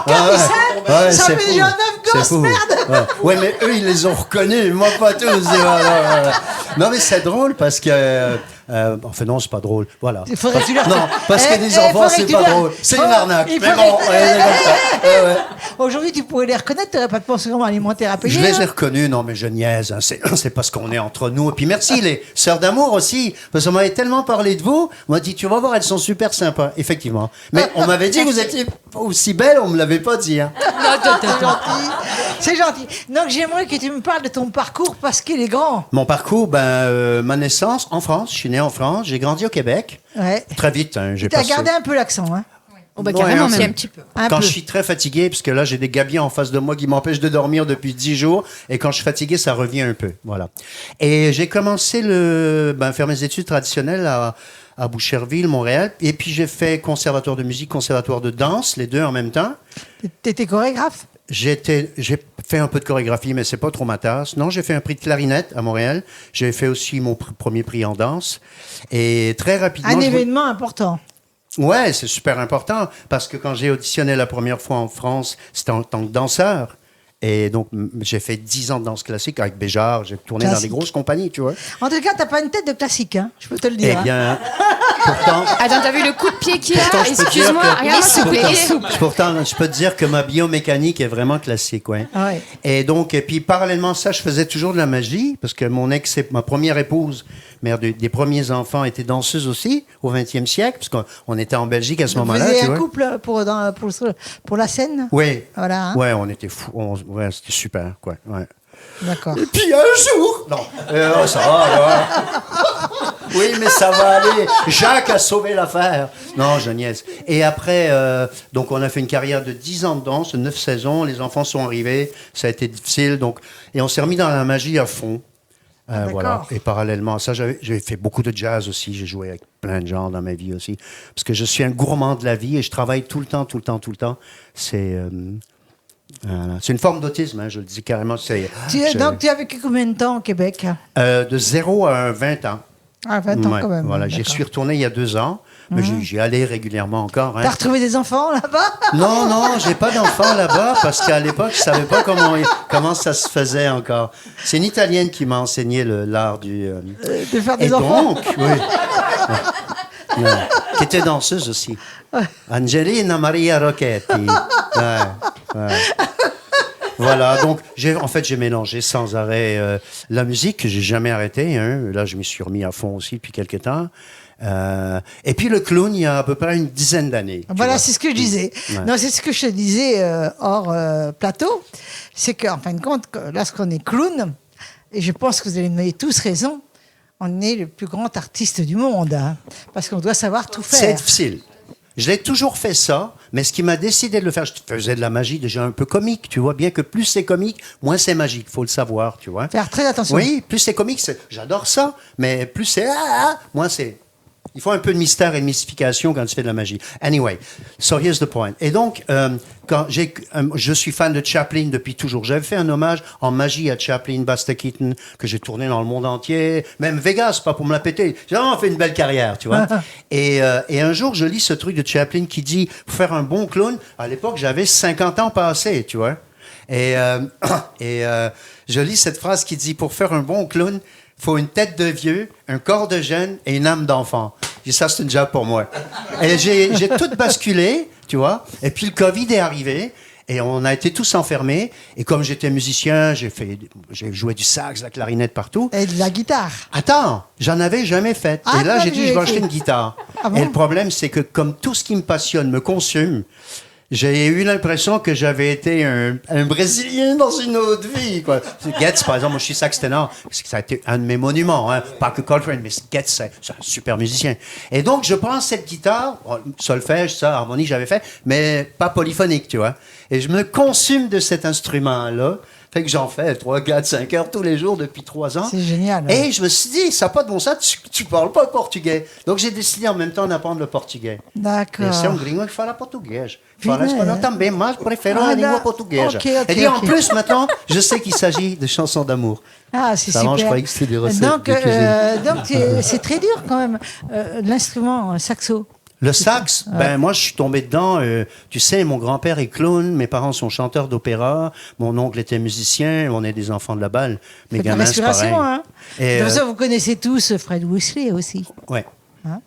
4 et 5, Ouais, ça c'est fait fou. déjà 9 C'est gosses, fou. merde. Ouais, mais eux, ils les ont reconnus, moi pas tous. Voilà. Non, mais c'est drôle parce que... enfin, non, c'est pas drôle. Voilà. Il faudrait que tu leur... Non, parce que des enfants, faudrait c'est que tu pas leur- drôle. C'est faut- une arnaque. il Mais faudrait- bon, allez, c'est comme ça. Ouais. Aujourd'hui, tu pourrais les reconnaître, tu n'aurais pas de pension alimentaire à payer. Je les ai hein. reconnus, non mais je niaise, hein. C'est parce qu'on est entre nous. Et puis merci les sœurs d'amour aussi, parce qu'on m'avait tellement parlé de vous, on m'a dit tu vas voir, elles sont super sympas, effectivement. Mais on m'avait dit que vous étiez aussi belle, on me l'avait pas dit. Hein. C'est gentil. C'est gentil. Donc, j'aimerais que tu me parles de ton parcours parce qu'il est grand. Mon parcours, ma naissance en France, je suis né en France, j'ai grandi au Québec. Ouais. Très vite, hein, j'ai Tu as passé... gardé un peu l'accent, hein. Oh bah Ouais, carrément hein, même. Un petit peu. Un Quand peu. je suis très fatigué, parce que là, j'ai des gabions en face de moi qui m'empêchent de dormir depuis 10 jours, et quand je suis fatigué, ça revient un peu. Voilà. Et j'ai commencé faire mes études traditionnelles à Boucherville, Montréal, et puis j'ai fait conservatoire de musique, conservatoire de danse, les deux en même temps. T'étais chorégraphe? J'ai fait un peu de chorégraphie, mais c'est pas trop ma tasse. Non, j'ai fait un prix de clarinette à Montréal. J'ai fait aussi mon premier prix en danse. Et très rapidement... Un événement important. Ouais, c'est super important parce que quand j'ai auditionné la première fois en France, c'était en tant que danseur. Et donc, j'ai fait 10 ans de danse classique avec Béjart. J'ai tourné dans Classique. des grosses compagnies, tu vois. En tout cas, t'as pas une tête de classique, hein, je peux te le Eh dire. hein. bien, pourtant... Attends, t'as vu le coup de pied qu'il Pourtant, a? je peux dire Excuse-moi, que- regarde s'il te plaît. Pourtant, je peux te dire que ma biomécanique est vraiment classique, ouais. Ouais. Et donc, et puis parallèlement à ça, je faisais toujours de la magie parce que ma première épouse, mère des premiers enfants, était danseuse aussi au 20e siècle, parce qu'on était en Belgique à ce Vous moment-là, faisiez tu un vois. couple pour la scène? Oui. Voilà, hein. Ouais, on était fous. Ouais, c'était super, quoi. Ouais. D'accord. Et puis un jour... Non, ça va, là. Oui, mais ça va aller. Jacques a sauvé l'affaire. Non, je niaise. Et après, donc on a fait une carrière de 10 ans de danse, 9 saisons. Les enfants sont arrivés. Ça a été difficile. Donc, et on s'est remis dans la magie à fond. D'accord. Voilà. Et parallèlement à ça, j'ai fait beaucoup de jazz aussi. J'ai joué avec plein de gens dans ma vie aussi. Parce que je suis un gourmand de la vie et je travaille tout le temps. Voilà. C'est une forme d'autisme, hein, je le dis carrément. Donc, tu as vécu combien de temps au Québec? De 0 à 20 ans. Ah, 20 ans Ouais, quand même. Voilà, j'y D'accord. suis retourné il y a 2 ans, mais j'y allais régulièrement encore. Hein. T'as retrouvé des enfants là-bas? Non, j'ai pas d'enfant là-bas parce qu'à l'époque, je savais pas comment ça se faisait encore. C'est une Italienne qui m'a enseigné l'art du... De faire des Et enfants? donc, oui. Ouais. Qui était danseuse aussi. Angelina Maria Rocchetti. Ouais. Voilà, donc j'ai mélangé sans arrêt la musique que j'ai jamais arrêtée. Hein. Là, je m'y suis remis à fond aussi depuis quelques temps. Et puis le clown, il y a à peu près une dizaine d'années. tu Voilà, vois. c'est ce que je disais. Ouais. Non, c'est ce que je te disais hors plateau. C'est qu'en fin de compte, lorsqu'on est clown, et je pense que vous allez me donner tous raison, on est le plus grand artiste du monde. Hein, parce qu'on doit savoir tout C'est faire. difficile. Je l'ai toujours fait ça, mais ce qui m'a décidé de le faire, je faisais de la magie déjà un peu comique, tu vois, bien que plus c'est comique, moins c'est magique, faut le savoir, tu vois. Faire très attention. Oui, plus c'est comique, j'adore ça, mais plus c'est moins c'est... Il faut un peu de mystère et de mystification quand tu fais de la magie. Anyway, so here's the point. Et donc, je suis fan de Chaplin depuis toujours. J'avais fait un hommage en magie à Chaplin, Buster Keaton, que j'ai tourné dans le monde entier, même Vegas, pas pour me la péter. J'ai vraiment fait une belle carrière, tu vois. Et un jour, je lis ce truc de Chaplin qui dit, pour faire un bon clown, à l'époque, j'avais 50 ans passés, tu vois. Et je lis cette phrase qui dit, pour faire un bon clown, il faut une tête de vieux, un corps de jeune et une âme d'enfant. Et ça, c'est une job pour moi. Et j'ai tout basculé, tu vois. Et puis le Covid est arrivé et on a été tous enfermés. Et comme j'étais musicien, j'ai joué du sax, de la clarinette partout. Et de la guitare. Attends, j'en avais jamais fait. Ah, et là, non, j'ai dit, j'ai je vais acheter fait. une guitare. Ah bon? Et le problème, c'est que comme tout ce qui me passionne me consume, j'ai eu l'impression que j'avais été un Brésilien dans une autre vie, quoi. Getz, par exemple, moi, je suis sax ténor, parce que ça a été un de mes monuments, hein. Pas que Coltrane, mais Getz, c'est un super musicien. Et donc, je prends cette guitare, solfège, ça, harmonie, j'avais fait, mais pas polyphonique, tu vois. Et je me consume de cet instrument-là. Fait que j'en fais 3, 4, 5 heures tous les jours depuis 3 ans. C'est génial. Ouais. Et je me suis dit, ça n'a pas de bon sens, tu parles pas portugais. Donc, j'ai décidé en même temps d'apprendre le portugais. D'accord. Esse é gringo que fala português. Punaise. Fala espanhol também, mas prefiro Ah, a língua là. portuguesa. Ok, Et puis, en ok. plus, maintenant, je sais qu'il s'agit de chansons d'amour. Ah, c'est Ça super. va, je croyais que c'était des recettes Donc, de cuisine. c'est très dur quand même, l'instrument saxo. Le sax, moi, je suis tombé dedans. Tu sais, mon grand-père est clown, mes parents sont chanteurs d'opéra, mon oncle était musicien, on est des enfants de la balle. Mes Faites la gamins, c'est pareil. respiration, hein. Et, Comme ça, vous connaissez tous Fred Weasley aussi. Ouais. Hein?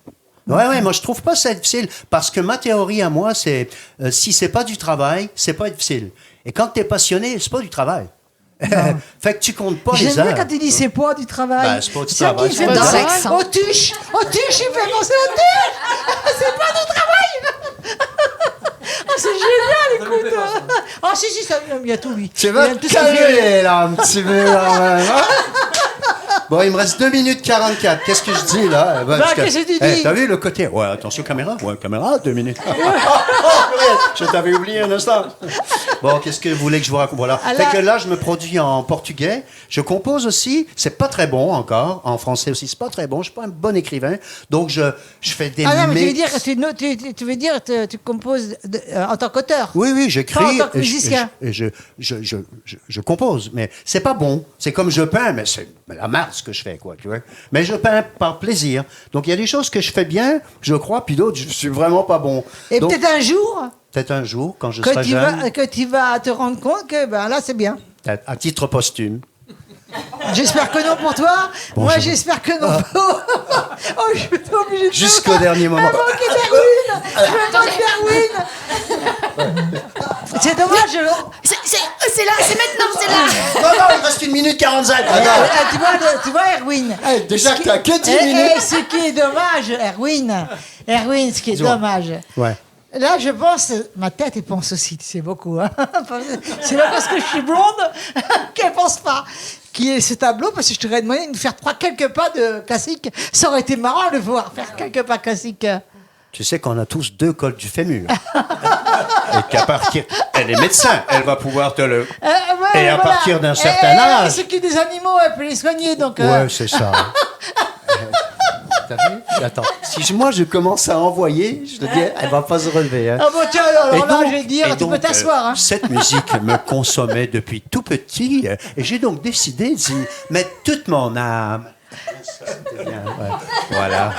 Ouais, moi je trouve pas ça difficile parce que ma théorie à moi, c'est si c'est pas du travail, c'est pas difficile. Et quand tu es passionné, c'est pas du travail. Fait que tu comptes pas J'aime les bien heures. quand il dit c'est pas du travail. Ben, c'est pas du ça travail, qui c'est fait pas penser du sexe, hein. au tuche. Au tuche, il fait penser au tuche. C'est pas du travail. Ah, c'est génial, écoute. Ah, si, ça, il aime bien tout, lui. Tu Il vas aime te tout ça. calmer là un petit peu. Là, même, hein? Bon, il me reste 2 minutes 44. Qu'est-ce que je dis, là? Qu'est-ce que tu dis? T'as vu le côté? Ouais, attention, caméra. Ouais, caméra, 2 minutes. Je t'avais oublié un instant. Bon, qu'est-ce que vous voulez que je vous raconte? Voilà. Alors... Fait que là, je me produis en portugais. Je compose aussi. C'est pas très bon encore. En français aussi, c'est pas très bon. Je suis pas un bon écrivain. Donc, je fais des non, mais mix. tu veux dire que tu composes en tant qu'auteur? Oui, j'écris. Pas en tant que musicien. Et je compose. Mais c'est pas bon. C'est comme je peins, mais c'est la merde ce que je fais, quoi, tu vois. Mais je peins par plaisir. Donc, il y a des choses que je fais bien, je crois, puis d'autres, je suis vraiment pas bon. Et donc, peut-être un jour, quand je serai jeune, que tu vas te rendre compte que là, c'est bien. à titre posthume. J'espère que non pour toi. Bon, moi, j'espère que non. Oh, je suis obligée de... Jusqu'au dernier moment. Je veux Erwin. C'est dommage. C'est là, c'est maintenant, c'est là. Non, il reste 1 minute 45. Tu vois, Erwin. Déjà que t'as que 10 minutes. Ce qui est dommage, Erwin, ce qui est dommage. Ouais. Là, je pense, ma tête, elle pense aussi, c'est beaucoup. Hein. C'est pas parce que je suis blonde qu'elle pense pas. Qui est ce tableau, parce que je t'aurais demandé de faire quelques pas de classique. Ça aurait été marrant de voir faire quelques pas classiques. Tu sais qu'on a tous 2 cols du fémur. Et qu'à partir... Elle est médecin, elle va pouvoir te le... Et à partir d'un certain âge... C'est qui des animaux, elle peut les soigner, donc... Ouais, c'est ça. T'as vu? Attends, si moi je commence à envoyer, je te dis, elle va pas se relever. Hein. Ah bon, tiens, alors là, je vais dire, tu peux t'asseoir. Hein. Cette musique me consommait depuis tout petit, et j'ai donc décidé d'y mettre toute mon âme. C'était bien, ouais. Voilà.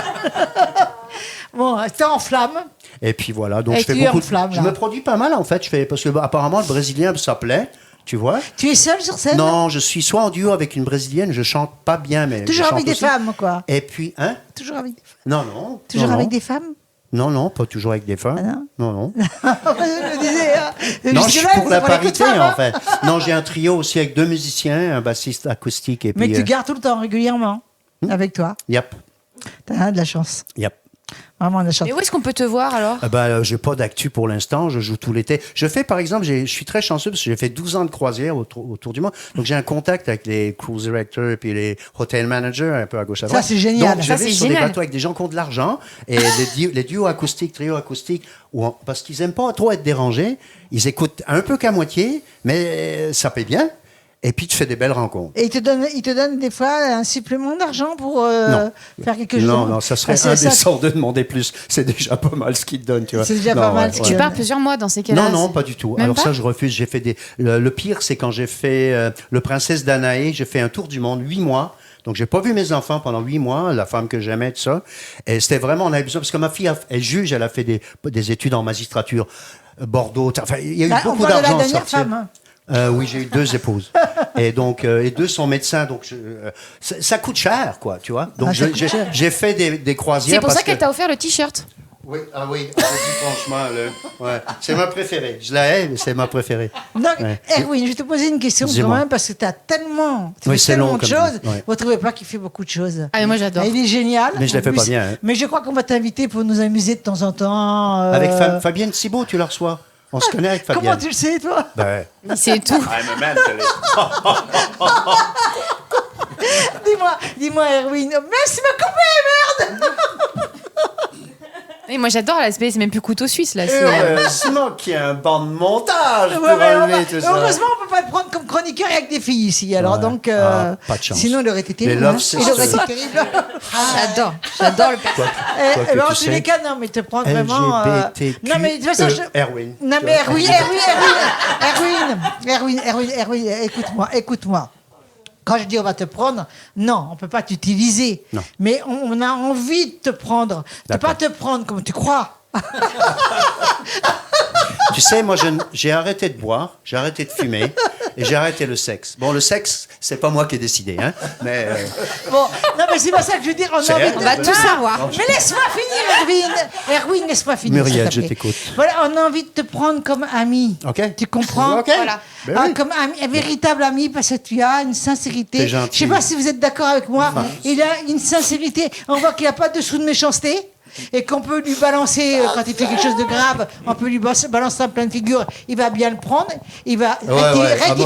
Bon, t'es en flamme. Et puis voilà, donc et je fais beaucoup. Flamme, je me produis pas mal en fait. Je fais parce que apparemment le brésilien ça plaît. Tu vois? Tu es seul sur scène? Non, je suis soit en duo avec une brésilienne, je chante pas bien, mais toujours avec des femmes, quoi. Et puis, hein? Toujours avec des femmes. Non. Toujours avec des femmes? Non, pas toujours avec des femmes. Ah non. Je me disais, non, je suis pour la parité, en fait. Non, j'ai un trio aussi avec 2 musiciens, un bassiste acoustique et puis... Mais tu gardes tout le temps régulièrement avec toi? Yep. T'as de la chance. Yep. Vraiment de la chance. Et où est-ce qu'on peut te voir alors? J'ai pas d'actu pour l'instant, je joue tout l'été. Je fais par exemple, je suis très chanceux parce que j'ai fait 12 ans de croisière autour du monde. Donc j'ai un contact avec les cruise directors et puis les hotel managers un peu à gauche à droite. Ça c'est génial. Donc je vais sur des bateaux avec des gens qui ont de l'argent et les duos acoustiques, trios acoustiques, parce qu'ils aiment pas trop être dérangés, ils écoutent un peu qu'à moitié, mais ça paye bien. Et puis, tu fais des belles rencontres. Et il te donne des fois un supplément d'argent pour faire quelque chose? Non, ça serait indécent de demander plus. C'est déjà pas mal ce qu'ils te donnent, tu vois. C'est déjà pas mal. Tu pars plusieurs mois dans ces cas-là? Non, pas du tout. Même alors pas? Ça, je refuse. J'ai fait le pire, c'est quand j'ai fait Le Princesse Danaé. J'ai fait un tour du monde, 8 mois. Donc, j'ai pas vu mes enfants pendant 8 mois, la femme que j'aimais, tout ça. Et c'était vraiment, on avait besoin, parce que ma fille, elle juge, elle a fait des études en magistrature, Bordeaux. Enfin, il y a eu beaucoup d'argent à sortir. Femme, hein. Oui, j'ai eu 2 épouses. Et donc, et 2 sont médecins, donc ça coûte cher, quoi, tu vois. Donc, j'ai fait des croisières. C'est pour ça qu'elle t'a offert le t-shirt. Oui, franchement, ouais. C'est ma préférée. Je la hais, mais c'est ma préférée. Donc, ouais. Erwin, je vais te poser une question quand même, parce que tu as tellement de choses. Ouais. Vous ne trouvez pas qu'il fait beaucoup de choses? Ah, mais moi j'adore. Il est génial. Mais je ne la fais pas bien. Hein. Mais je crois qu'on va t'inviter pour nous amuser de temps en temps. Avec Fabienne Thibault, tu la reçois. On se connaît avec Fabienne. Comment tu le sais, toi? Il sait tout. I'm a mentally. Dis-moi, Erwin. Mais c'est ma coupée, merde! Et moi j'adore l'aspect, c'est même plus couteau suisse là. Heureusement qu'il y a un banc de montage pour enlever tout ça. Heureusement, on ne peut pas te prendre comme chroniqueur avec des filles ici. Alors donc, pas de chance. Sinon, il aurait été terrible. Il aurait été terrible. J'adore le personnage. En tous les cas, non, mais te prendre vraiment. Non, mais de toute façon, Erwin. Non, mais Erwin, écoute-moi. Quand je dis on va te prendre, non, on ne peut pas t'utiliser. Non. Mais on a envie de te prendre. De ne pas te prendre comme tu crois. Tu sais, moi, j'ai arrêté de boire, j'ai arrêté de fumer et j'ai arrêté le sexe. Bon, le sexe, c'est pas moi qui ai décidé, hein. Mais bon, non, mais c'est pas ça que je veux dire. On va tout savoir. Mais laisse-moi finir, Erwin, laisse-moi finir. Muriel, je t'écoute. Voilà, on a envie de te prendre comme ami. Ok. Tu comprends? Ok. Voilà. Ben oui. Comme un véritable ami parce que tu as une sincérité. T'es gentil. Je sais pas si vous êtes d'accord avec moi. Il a une sincérité. On voit qu'il n'y a pas de sous de méchanceté. et qu'on peut lui balancer, quand il fait quelque chose de grave, on peut lui balancer en pleine figure, il va bien le prendre, il va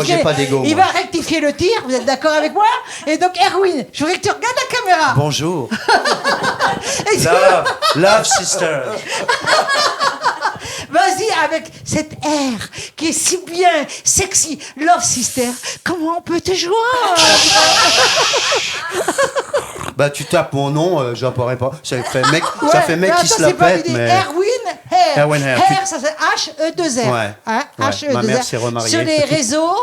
j'ai pas d'ego, il moi. va rectifier le tir, vous êtes d'accord avec moi? Et donc Erwin, je voudrais que tu regardes la caméra. Bonjour. Et tu- Love sister. Vas-y avec cet air qui est si bien sexy, Love Sister, comment on peut te joindre? Bah, tu tapes mon nom, j'en pourrais pas. Ça fait mec, Ouais, ça fait mec mais qui se attends, la c'est pas pète, l'idée. mais. Erwin Hair. Erwin Hair. Hair, ça c'est H-E-2-R. Ouais. Hein, Ouais. H-E-2-R. Ma mère s'est remariée. Sur les réseaux,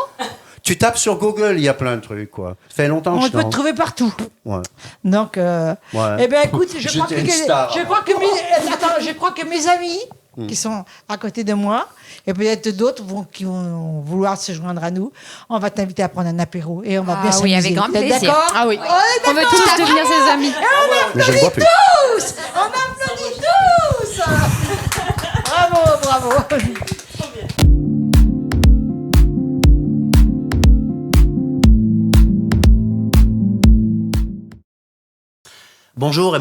Tu tapes sur Google, il y a plein de trucs, quoi. Ça fait longtemps que on je peut te danse. trouver partout. Ouais. Donc, Ouais. eh bien, écoute, je crois J'étais une star. je crois que mes amis qui sont à côté de moi, et peut-être d'autres qui vont vouloir se joindre à nous, on va t'inviter à prendre un apéro et on va bien s'amuser. oui, avec grand T'es plaisir. D'accord? Ah oui. On est On veut d'accord. tous devenir ses amis. Mais je ne vois plus. Tous. On applaudit tous. Bravo, bravo. Bonjour,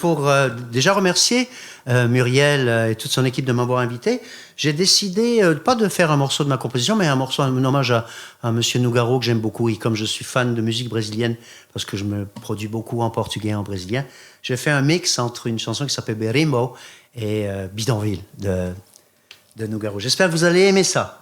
pour déjà remercier Muriel et toute son équipe de m'avoir invité, j'ai décidé pas de faire un morceau de ma composition, mais un hommage à Monsieur Nougaro que j'aime beaucoup. Et comme je suis fan de musique brésilienne, parce que je me produis beaucoup en portugais et en brésilien, j'ai fait un mix entre une chanson qui s'appelle Berimbo et Bidonville de Nougaro. J'espère que vous allez aimer ça.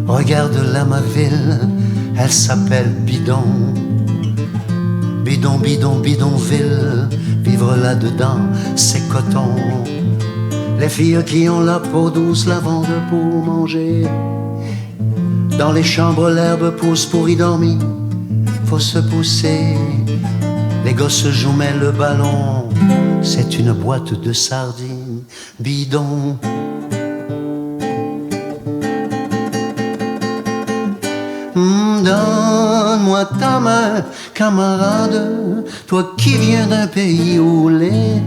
Regarde là ma ville, elle s'appelle Bidon. Bidon, bidon, bidonville, vivre là-dedans, c'est coton. Les filles qui ont la peau douce, la vendent pour manger. Dans les chambres, l'herbe pousse pour y dormir, faut se pousser. Les gosses jouent mais le ballon, c'est une boîte de sardines. Bidon. Donne-moi ta main, camarade, toi qui viens d'un pays où les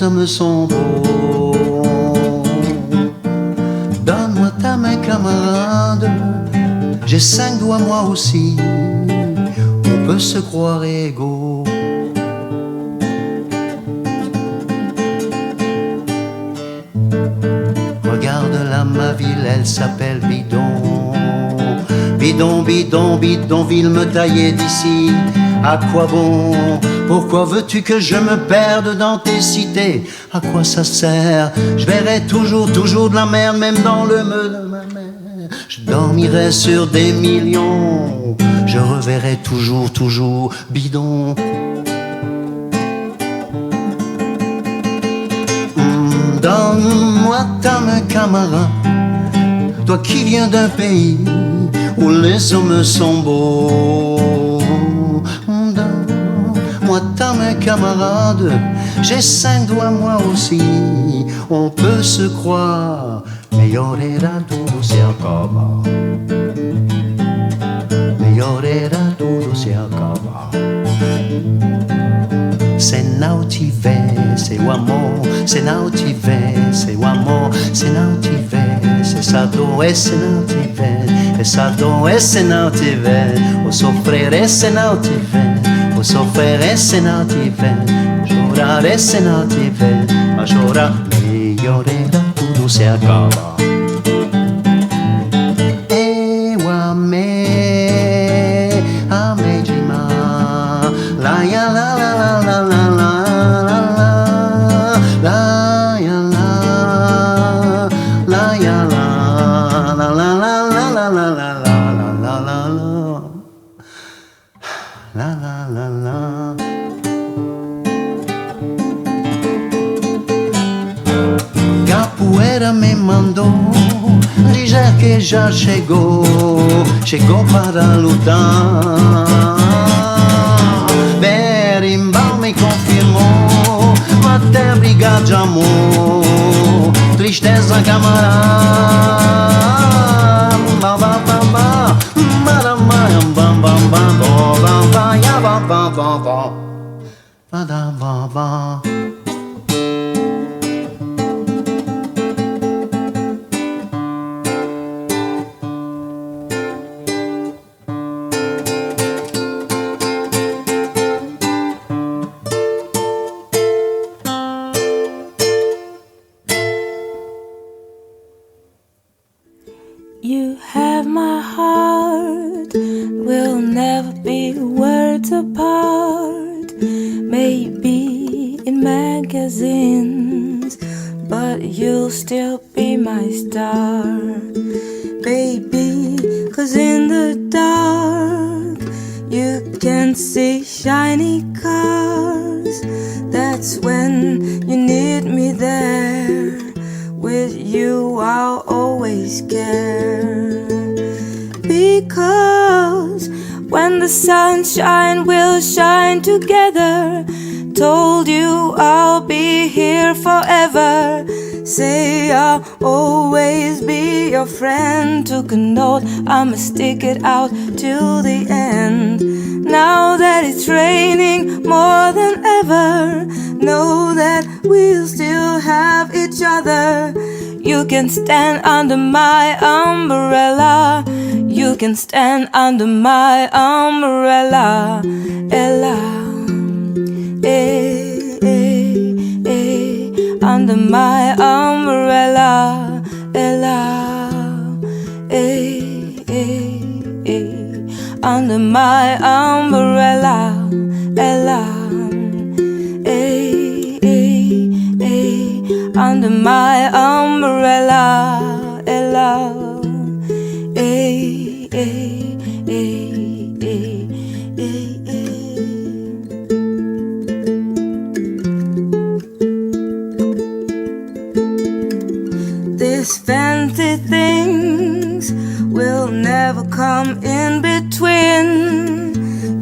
hommes sont beaux. Donne-moi ta main, camarade, j'ai 5 doigts moi aussi, on peut se croire égaux. Regarde là ma ville, elle s'appelle Bidon. Bidon, bidon, bidonville me tailler d'ici. À quoi bon? Pourquoi veux-tu que je me perde dans tes cités? À quoi ça sert? Je verrai toujours, toujours de la merde, même dans le meu de ma mère. Je dormirai sur des millions, je reverrai toujours, toujours bidon. Donne-moi ta main, camarade, toi qui viens d'un pays où les hommes sont beaux. Donne-moi ta main, camarade, j'ai 5 doigts moi aussi, on peut se croire. Mejor era todo se acaba. Mejor era todo se acaba. Se não tivesse o amor, se não tivesse o amor, se não tivesse essa dor, se não tivesse essa dor, se não tiver o sofrer, se não tiver o sofrer, se não tiver chorar, se não tiver a chorar, melhor era tudo se acaba. Eu amei, amei demais, la ya la la la la la. Capoeira me mandou dizer que já chegou para lutar. Berimbau me confirmou, até brigar de amor, tristeza camarada. Ba ba ba ba, ba da ba ba ba ba ba ba ya ba ba ba ba, ba da ba ba. You have my heart, we'll never be words apart. Maybe in magazines, but you'll still be my star. Baby, 'cause in the dark you can see shiny cars. That's when you need me there. With you I'll always care. Because when the sunshine will shine together, told you I'll be here forever. Say I'll always be your friend. Took an oath, I'ma stick it out till the end. Now that it's raining more than ever, know that we'll still have each other. You can stand under my umbrella. You can stand under my umbrella. Ella, under my umbrella. Ella, under my umbrella. Ella, under my umbrella. Ella, These fancy things will never come in between.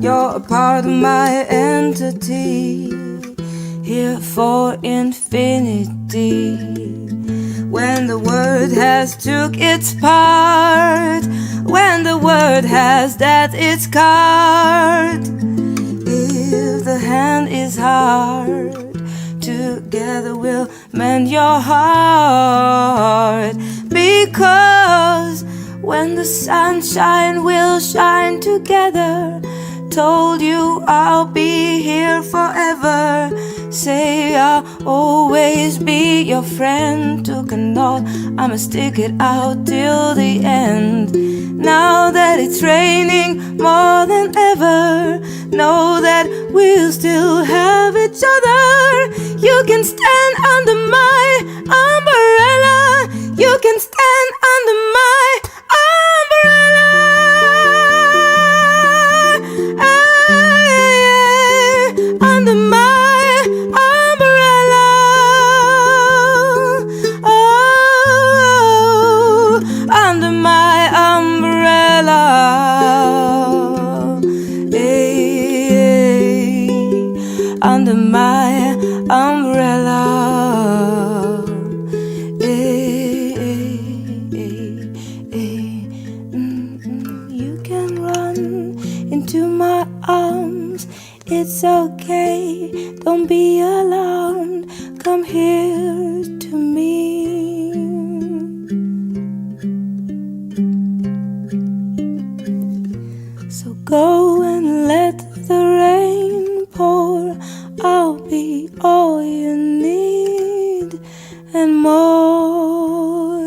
You're a part of my entity, here for infinity. When the word has took its part, when the word has dealt its card, if the hand is hard, together we'll mend your heart. Because when the sunshine will shine together, told you I'll be here forever. Say I'll always be your friend. Took an oath, I'ma stick it out till the end. Now that it's raining more than ever, know that we'll still have each other. You can stand under my umbrella. You can stand under my umbrella. Under my umbrella. Oh, under my umbrella. Under my umbrella. You can run into my arms. It's okay, don't be alarmed. Come here to me. So go and let the rain pour. I'll be all you need and more.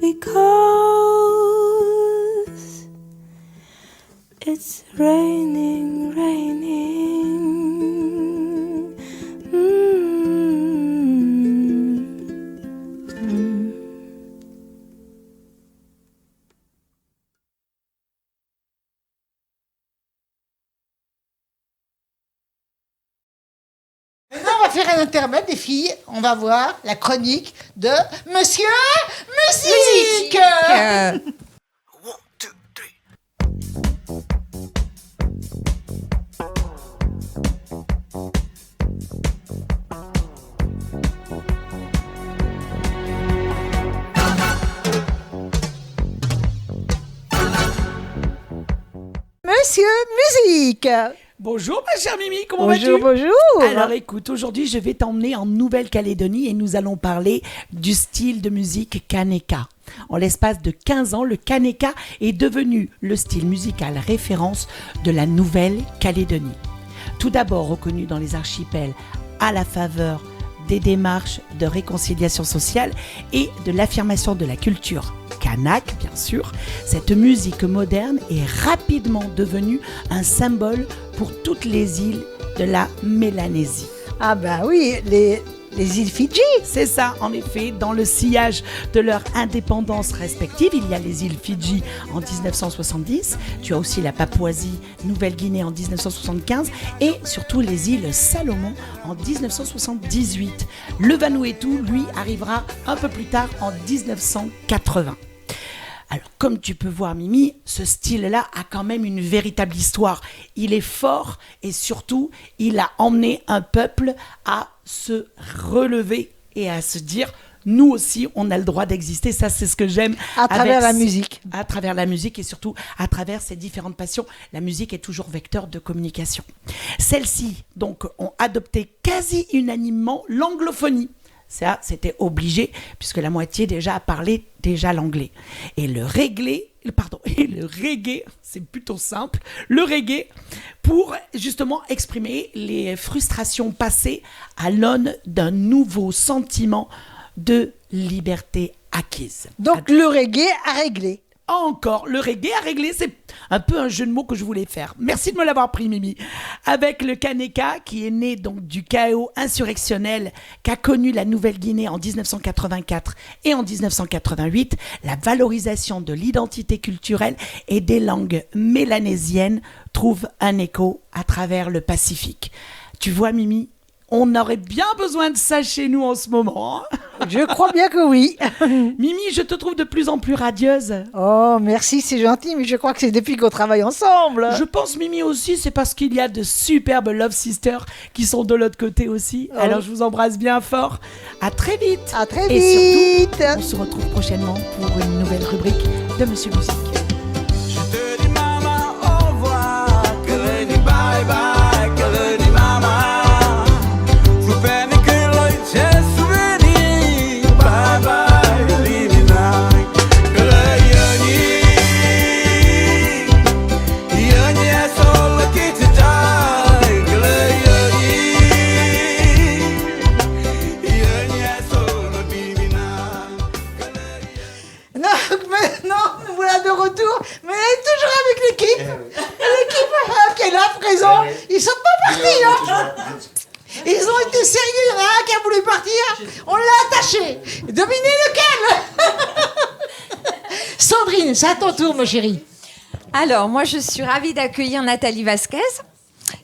Because it's raining, raining. Maintenant, on va faire un intermède, les filles. On va voir la chronique de Monsieur Musique. Monsieur Musique. Bonjour ma chère Mimi, comment Bonjour, vas-tu? bonjour. Alors écoute, aujourd'hui je vais t'emmener en Nouvelle-Calédonie et nous allons parler du style de musique Kaneka. En l'espace de 15 ans, le Kaneka est devenu le style musical référence de la Nouvelle-Calédonie. Tout d'abord reconnu dans les archipels à la faveur des démarches de réconciliation sociale et de l'affirmation de la culture kanak, bien sûr, cette musique moderne est rapidement devenue un symbole pour toutes les îles de la Mélanésie. Ah ben oui, les îles Fidji. C'est ça, en effet, dans le sillage de leur indépendance respective, il y a les îles Fidji en 1970, tu as aussi la Papouasie, Nouvelle-Guinée en 1975 et surtout les îles Salomon en 1978. Le Vanuatu, lui, arrivera un peu plus tard en 1980. Alors, comme tu peux voir, Mimi, ce style-là a quand même une véritable histoire. Il est fort et surtout, il a emmené un peuple à se relever et à se dire, nous aussi, on a le droit d'exister. Ça, c'est ce que j'aime. À travers la musique. À travers la musique et surtout à travers ces différentes passions. La musique est toujours vecteur de communication. Celles-ci, donc, ont adopté quasi unanimement l'anglophonie. Ça, c'était obligé, puisque la moitié déjà parlait déjà l'anglais. Et le reggae, c'est plutôt simple, le reggae, pour justement exprimer les frustrations passées à l'aune d'un nouveau sentiment de liberté acquise. Donc le reggae a réglé. Encore, le reggae a réglé, c'est un peu un jeu de mots que je voulais faire. Merci de me l'avoir pris, Mimi. Avec le Kaneka, qui est né donc du chaos insurrectionnel qu'a connu la Nouvelle-Guinée en 1984 et en 1988, la valorisation de l'identité culturelle et des langues mélanésiennes trouve un écho à travers le Pacifique. Tu vois, Mimi, on aurait bien besoin de ça chez nous en ce moment. Je crois bien que oui. Mimi, je te trouve de plus en plus radieuse. Oh, merci, c'est gentil, mais je crois que c'est depuis qu'on travaille ensemble. Je pense, Mimi, aussi, c'est parce qu'il y a de superbes Love Sisters qui sont de l'autre côté aussi. Oh. Alors, je vous embrasse bien fort. À très vite. À très Et vite. surtout, on se retrouve prochainement pour une nouvelle rubrique de Monsieur Musique. Je te dis maman au revoir, que le dis bye bye, que le dis maman. Faut peine que l'œil te souvenir, bye bye, Livina. Que le yoni est seul qui te die. Que le yoni est seul, Livina. Non, maintenant, nous voilà de retour, mais elle est toujours avec l'équipe. L'équipe qui est là, présent. Ils sont pas partis, hein. Ils ont été sérieux, il y en a un qui a voulu partir, on l'a attaché. Devinez lequel. Sandrine, c'est à ton tour, ma chérie. Alors, moi, je suis ravie d'accueillir Nathalie Vasquez,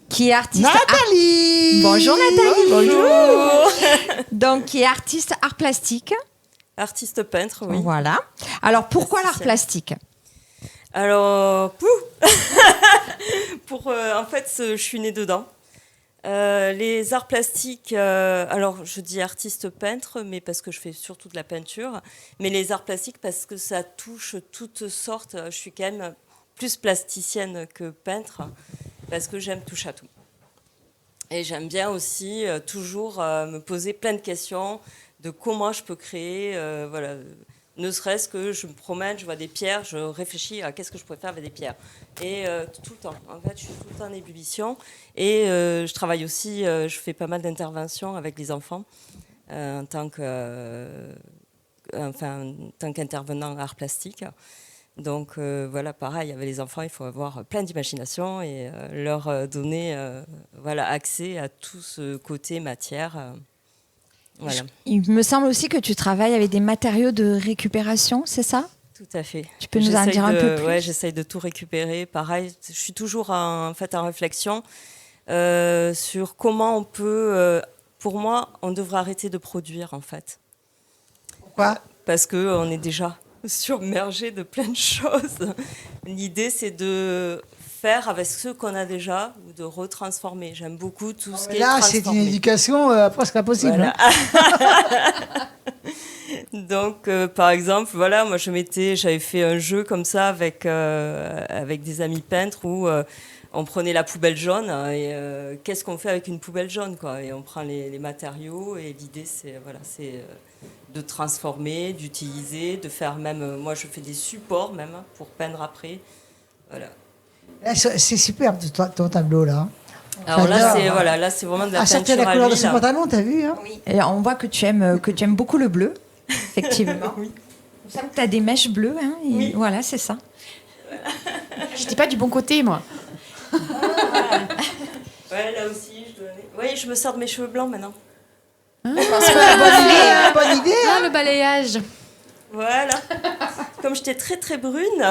qui est artiste... Nathalie. Bonjour Nathalie. Bonjour. Donc, qui est artiste art plastique. Artiste peintre, oui. Voilà. Alors, pourquoi l'art Plasticienne. plastique? Alors, en fait, je suis née dedans. Les arts plastiques, alors je dis artiste peintre, mais parce que je fais surtout de la peinture, mais les arts plastiques parce que ça touche toutes sortes. Je suis quand même plus plasticienne que peintre, parce que j'aime touche à tout. Et j'aime bien aussi toujours me poser plein de questions de comment je peux créer, voilà. Ne serait-ce que je me promène, je vois des pierres, je réfléchis à qu'est-ce que je pourrais faire avec des pierres. Et tout le temps, en fait, je suis tout le temps en ébullition. Et je travaille aussi, je fais pas mal d'interventions avec les enfants en tant qu'intervenant art plastique. Donc voilà, pareil, avec les enfants, il faut avoir plein d'imagination et leur donner voilà, accès à tout ce côté matière. Voilà. Il me semble aussi que tu travailles avec des matériaux de récupération, c'est ça? Tout à fait. Tu peux nous en dire un peu plus? Ouais, j'essaye de tout récupérer. Pareil, je suis toujours en réflexion sur comment on peut pour moi, on devrait arrêter de produire, en fait. Pourquoi ? Parce qu'on est déjà submergé de plein de choses. L'idée, c'est de faire avec ce qu'on a déjà ou de retransformer. J'aime beaucoup tout ce qui est Là, transformé. c'est une éducation presque impossible. Voilà. Hein. Donc, par exemple, voilà, moi, j'avais fait un jeu comme ça avec des amis peintres où on prenait la poubelle jaune et qu'est-ce qu'on fait avec une poubelle jaune, quoi. Et on prend les matériaux et l'idée, c'est de transformer, d'utiliser, de faire même... moi, je fais des supports même pour peindre après. Voilà. Là, c'est superbe ton tableau là. Alors là, J'adore. là, c'est vraiment de la Ah, ça, peinture c'est la à couleur de l'huile. son pantalon, t'as vu hein? Oui. Et on voit que tu aimes beaucoup le bleu, effectivement. Oui. Il me semble que tu as des mèches bleues. Hein, et Oui. Voilà, c'est ça. J'étais pas du bon côté, moi. Ouais, là aussi, oui, je me sers de mes cheveux blancs maintenant. Bonne idée. Ah, le balayage. Voilà. Comme j'étais très très brune,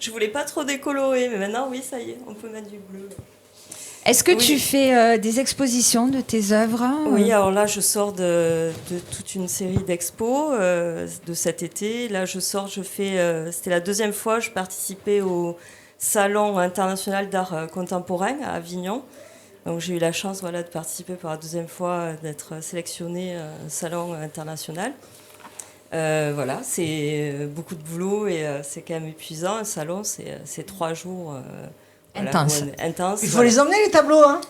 je voulais pas trop décolorer, mais maintenant, oui, ça y est, on peut mettre du bleu. Est-ce que Oui. tu fais des expositions de tes œuvres Oui, alors là, je sors de toute une série d'expos de cet été. Là, c'était la deuxième fois, je participais au Salon international d'art contemporain à Avignon. Donc j'ai eu la chance de participer pour la deuxième fois, d'être sélectionnée au Salon international. Voilà, c'est beaucoup de boulot et c'est quand même épuisant. Un salon, c'est 3 jours Intense. intense. Il faut les emmener les tableaux. Hein.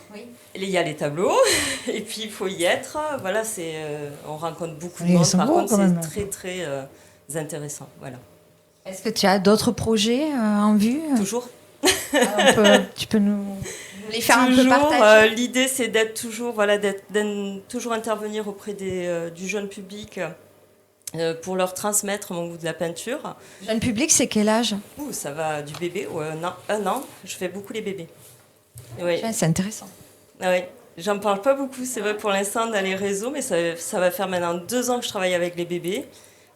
Il y a les tableaux et puis il faut y être. Voilà, on rencontre beaucoup de Ils monde. sont Par beaux, contre, quand même. c'est très très intéressant. Voilà. Est-ce que tu as d'autres projets en vue Toujours. Tu peux nous les faire un peu Toujours, partager l'idée, c'est d'être toujours, toujours intervenir auprès du jeune public pour leur transmettre mon goût de la peinture. Jeune public, c'est quel âge Ça va du bébé ou un an. Je fais beaucoup les bébés. Oui. C'est intéressant. Ah oui. J'en parle pas beaucoup, c'est vrai pour l'instant dans les réseaux, mais ça va faire maintenant 2 ans que je travaille avec les bébés.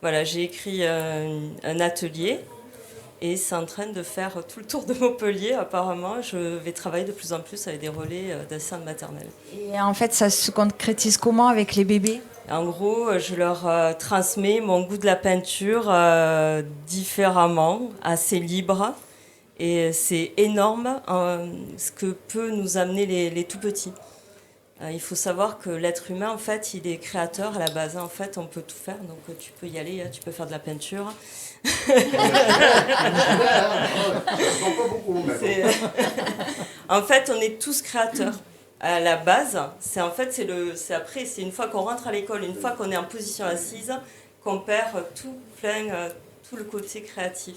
Voilà, j'ai écrit un atelier. Et c'est en train de faire tout le tour de Montpellier, apparemment. Je vais travailler de plus en plus avec des relais d'assistantes maternelles. Et en fait, ça se concrétise comment avec les bébés ? En gros, je leur transmets mon goût de la peinture différemment, assez libre. Et c'est énorme ce que peut nous amener les tout-petits. Il faut savoir que l'être humain, en fait, il est créateur à la base. En fait, on peut tout faire. Donc, tu peux y aller, tu peux faire de la peinture. En fait, on est tous créateurs. À la base, c'est une fois qu'on rentre à l'école, une fois qu'on est en position assise, qu'on perd tout le côté créatif.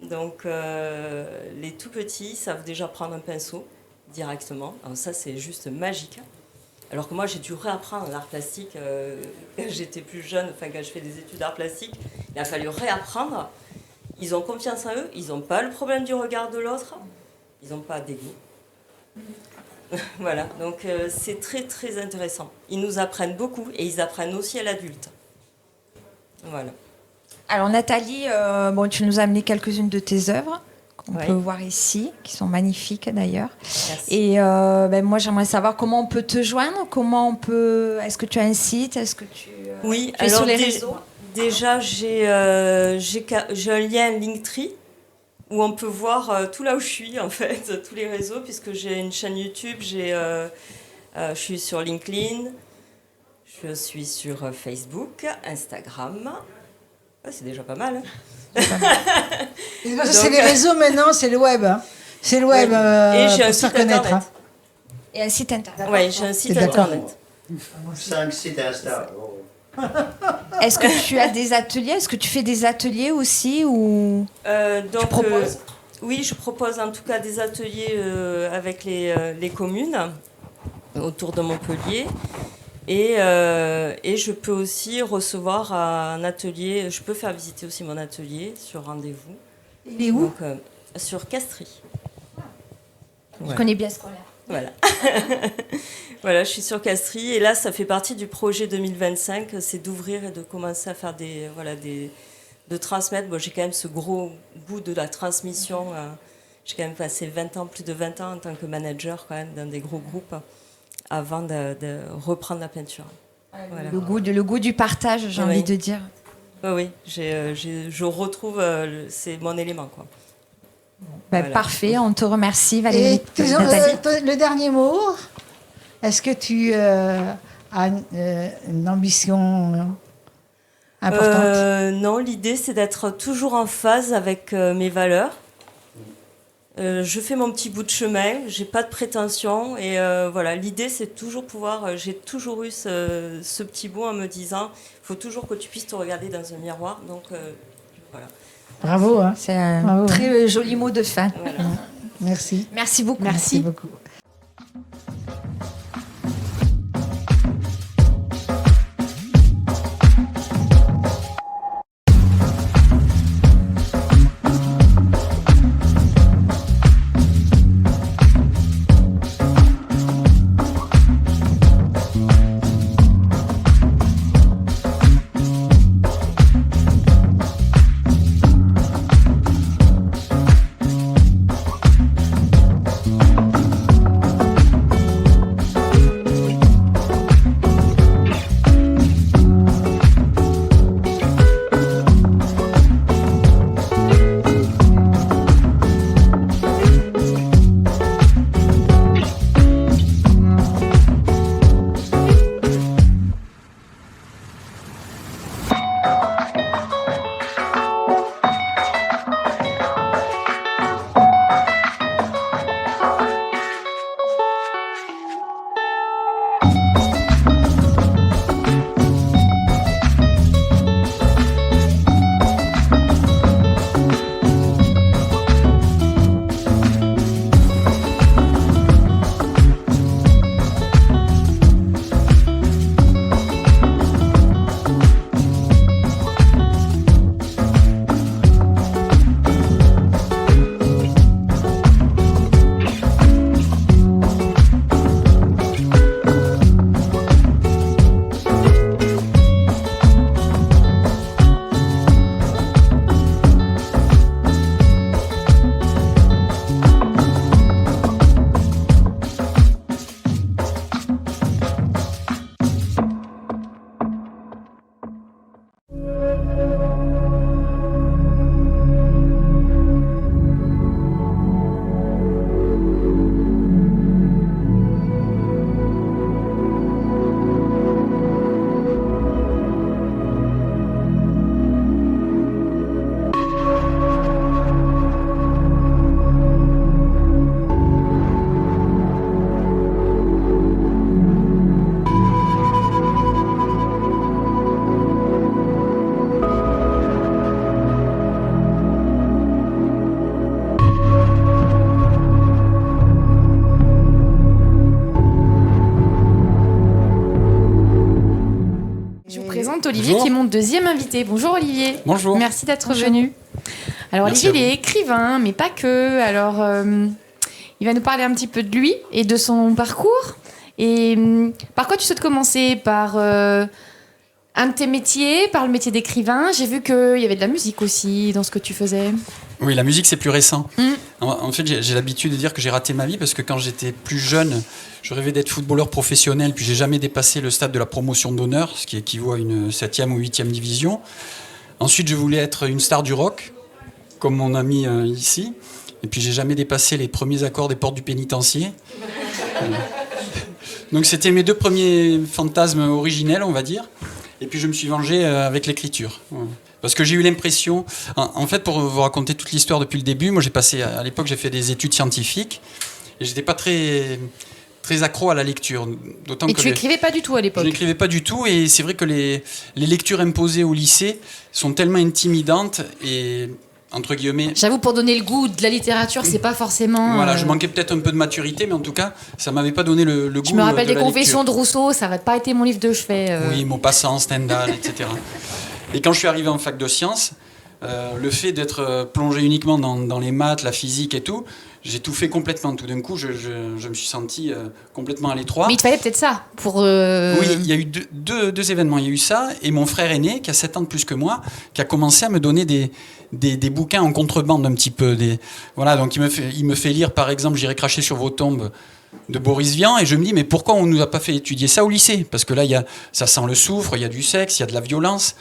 Donc, les tout petits savent déjà prendre un pinceau directement. Alors ça, c'est juste magique. Alors que moi, j'ai dû réapprendre l'art plastique quand j'étais plus jeune, quand je fais des études d'art plastique. Il a fallu réapprendre. Ils ont confiance en eux, ils n'ont pas le problème du regard de l'autre, ils n'ont pas d'ego. Voilà, donc c'est très très intéressant. Ils nous apprennent beaucoup et ils apprennent aussi à l'adulte. Voilà. Alors Nathalie, tu nous as amené quelques-unes de tes œuvres qu'on peut voir ici, qui sont magnifiques d'ailleurs. Merci. Et moi j'aimerais savoir comment on peut te joindre, est-ce que tu as un site, est-ce que tu oui, es alors sur les réseaux? Déjà j'ai un lien Linktree où on peut voir tout là où je suis en fait, tous les réseaux, puisque j'ai une chaîne YouTube, je suis sur LinkedIn, je suis sur Facebook, Instagram. C'est déjà pas mal. Hein. C'est les réseaux maintenant, c'est le web. Hein. C'est le web et j'ai un pour se site faire connaître. internet. Et un site internet. Oui, j'ai un site T'es d'accord. internet. 5 sites Insta. Est-ce que tu as des ateliers? Est-ce que tu fais des ateliers aussi ou tu proposes oui, je propose en tout cas des ateliers avec les communes autour de Montpellier. Et je peux aussi recevoir un atelier, je peux faire visiter aussi mon atelier sur rendez-vous. Il est où? Donc, sur Castries. Je connais bien ce qu'on a. Voilà. Voilà, je suis sur Castries et là, ça fait partie du projet 2025, c'est d'ouvrir et de commencer à faire de transmettre. Bon, j'ai quand même ce gros goût de la transmission. J'ai quand même passé plus de 20 ans en tant que manager quand même dans des gros groupes. avant de reprendre la peinture. Voilà. Le goût du partage, j'ai envie de dire. Oui, je retrouve, c'est mon élément, quoi. Voilà. Parfait, on te remercie, Valérie. Et le dernier mot, est-ce que tu as une ambition importante? Non, l'idée c'est d'être toujours en phase avec mes valeurs. Je fais mon petit bout de chemin, j'ai pas de prétention et voilà, l'idée c'est toujours pouvoir. J'ai toujours eu ce petit bout en me disant, il faut toujours que tu puisses te regarder dans un miroir. Donc voilà. Bravo, hein. C'est un très joli mot de fin. Voilà. Merci. Merci beaucoup. Merci beaucoup. Olivier. Bonjour. Qui est mon deuxième invité. Bonjour Olivier. Bonjour. Merci d'être venu. Alors Merci Olivier, il est écrivain, mais pas que. Alors, il va nous parler un petit peu de lui et de son parcours. Et par quoi tu souhaites commencer? Par un de tes métiers, par le métier d'écrivain. J'ai vu qu'il y avait de la musique aussi dans ce que tu faisais. Oui, la musique, c'est plus récent. En fait, j'ai l'habitude de dire que j'ai raté ma vie parce que quand j'étais plus jeune, je rêvais d'être footballeur professionnel, puis j'ai jamais dépassé le stade de la promotion d'honneur, ce qui équivaut à une 7e ou 8e division. Ensuite, je voulais être une star du rock, comme mon ami ici. Et puis, j'ai jamais dépassé les premiers accords des portes du pénitencier. Donc, c'était mes deux premiers fantasmes originels, on va dire. Et puis, je me suis vengé avec l'écriture. Parce que j'ai eu l'impression... En fait, pour vous raconter toute l'histoire depuis le début, moi, à l'époque, j'ai fait des études scientifiques. Et j'étais pas très accro à la lecture. Et tu écrivais pas du tout à l'époque? Je n'écrivais pas du tout. Et c'est vrai que les lectures imposées au lycée sont tellement intimidantes et... entre guillemets. J'avoue, pour donner le goût de la littérature, c'est pas forcément... Voilà, je manquais peut-être un peu de maturité, mais en tout cas, ça m'avait pas donné le goût de la lecture. Je me rappelle des Confessions de Rousseau, ça n'aurait pas été mon livre de chevet. Oui, Maupassant, Stendhal, etc. Et quand je suis arrivé en fac de sciences, le fait d'être plongé uniquement dans les maths, la physique et tout, j'ai tout fait complètement. Tout d'un coup, je me suis senti complètement à l'étroit. Mais il te fallait peut-être ça pour... Oui, il y a eu deux événements. Il y a eu ça, et mon frère aîné, qui a 7 ans de plus que moi, qui a commencé à me donner des bouquins en contrebande un petit peu. Voilà, donc il me fait lire, par exemple, J'irai cracher sur vos tombes Boris Vian, et je me dis, mais pourquoi on ne nous a pas fait étudier ça au lycée? Parce que là, ça sent le soufre, il y a du sexe, il y a de la violence.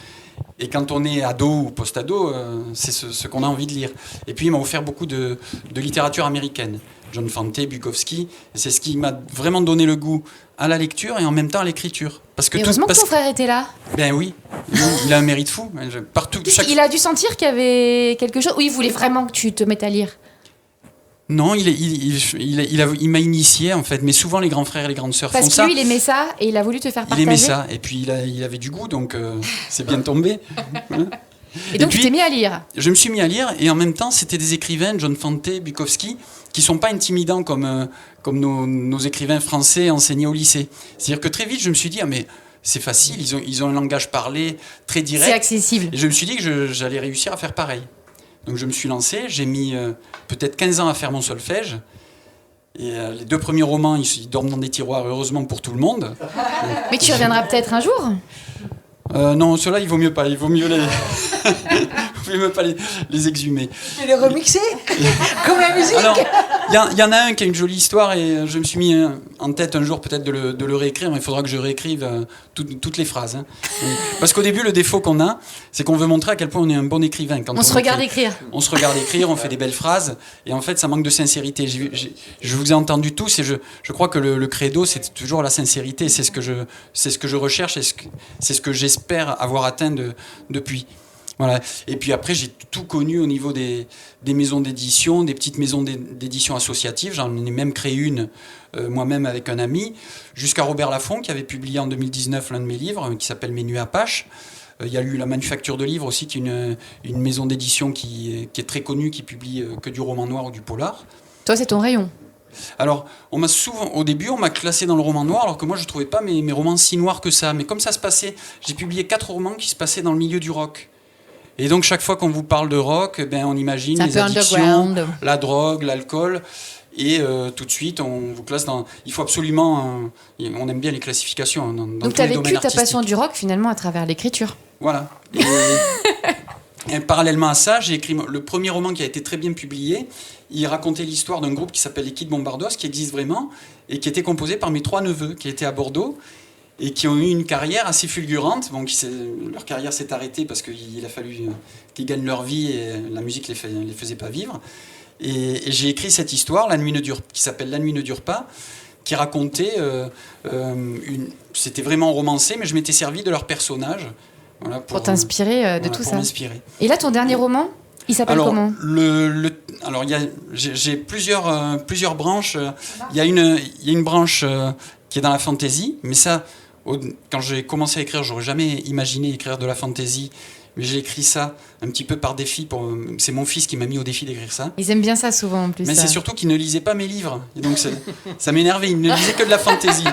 Et quand on est ado ou post-ado, c'est ce qu'on a envie de lire. Et puis, il m'a offert beaucoup de littérature américaine. John Fante, Bukowski. Et c'est ce qui m'a vraiment donné le goût à la lecture et en même temps à l'écriture. Parce que heureusement que ton frère était là. Ben oui, il a un mérite fou. Partout, Il a dû sentir qu'il y avait quelque chose. Ou il voulait vraiment que tu te mettes à lire? Non, il m'a initié en fait, mais souvent les grands frères et les grandes sœurs font ça. Parce que lui, il aimait ça et il a voulu te faire partager. Il aimait ça, et puis il avait du goût, donc c'est bien tombé. Et donc tu t'es mis à lire? Je me suis mis à lire, et en même temps, c'était des écrivains, John Fante, Bukowski, qui sont pas intimidants comme nos écrivains français enseignés au lycée. C'est-à-dire que très vite, je me suis dit, ah mais c'est facile, ils ont un langage parlé très direct. C'est accessible. Et je me suis dit que j'allais réussir à faire pareil. Donc je me suis lancé, j'ai mis peut-être 15 ans à faire mon solfège. Et les 2 premiers romans, ils dorment dans des tiroirs, heureusement pour tout le monde. Mais tu reviendras peut-être un jour? Non, ceux-là, il vaut mieux pas. Il vaut mieux pas les exhumer. Et les remixer comme la musique. Alors, il y en a un qui a une jolie histoire, et je me suis mis en tête un jour peut-être de le réécrire, mais il faudra que je réécrive toutes les phrases. Hein. Parce qu'au début, le défaut qu'on a, c'est qu'on veut montrer à quel point on est un bon écrivain. Quand on se regarde écrire. On se regarde écrire, on fait des belles phrases, et en fait, ça manque de sincérité. Je vous ai entendu tous, et je crois que le credo, c'est toujours la sincérité. C'est ce que je recherche, et c'est ce que j'espère avoir atteint depuis. Voilà. Et puis après, j'ai tout connu au niveau des maisons d'édition, des petites maisons d'édition associatives. J'en ai même créé une moi-même avec un ami, jusqu'à Robert Laffont, qui avait publié en 2019 l'un de mes livres, qui s'appelle Mes nuits Apache. Il y a eu la Manufacture de livres aussi, qui est une maison d'édition qui est très connue, qui publie que du roman noir ou du polar. Toi, c'est ton rayon. Alors, au début, on m'a classé dans le roman noir, alors que moi, je ne trouvais pas mes romans si noirs que ça. Mais comme ça se passait, j'ai publié 4 romans qui se passaient dans le milieu du rock. Et donc, chaque fois qu'on vous parle de rock, on imagine les addictions, la drogue, l'alcool. Et tout de suite, on vous classe dans... Il faut absolument... on aime bien les classifications dans donc, tous les domaines artistiques. Donc, tu as vécu ta passion du rock, finalement, à travers l'écriture. Voilà. Et parallèlement à ça, j'ai écrit le premier roman qui a été très bien publié. Il racontait l'histoire d'un groupe qui s'appelle les Kids Bombardos, qui existe vraiment, et qui était composé par mes 3 neveux, qui étaient à Bordeaux, et qui ont eu une carrière assez fulgurante. Bon, leur carrière s'est arrêtée parce qu'il a fallu qu'ils gagnent leur vie, et la musique les faisait pas vivre. Et j'ai écrit cette histoire, qui s'appelle La nuit ne dure pas, qui racontait... c'était vraiment romancé, mais je m'étais servi de leurs personnages. Voilà, pour t'inspirer de tout ça. M'inspirer. Et là, ton dernier roman, il s'appelle comment? Alors, j'ai plusieurs branches. Il y a une branche qui est dans la fantasy, mais ça, quand j'ai commencé à écrire, j'aurais jamais imaginé écrire de la fantasy. Mais j'ai écrit ça un petit peu par défi. C'est mon fils qui m'a mis au défi d'écrire ça. Ils aiment bien ça souvent en plus. Mais c'est surtout qu'ils ne lisaient pas mes livres. Et donc ça m'énervait. Ils ne lisaient que de la fantaisie.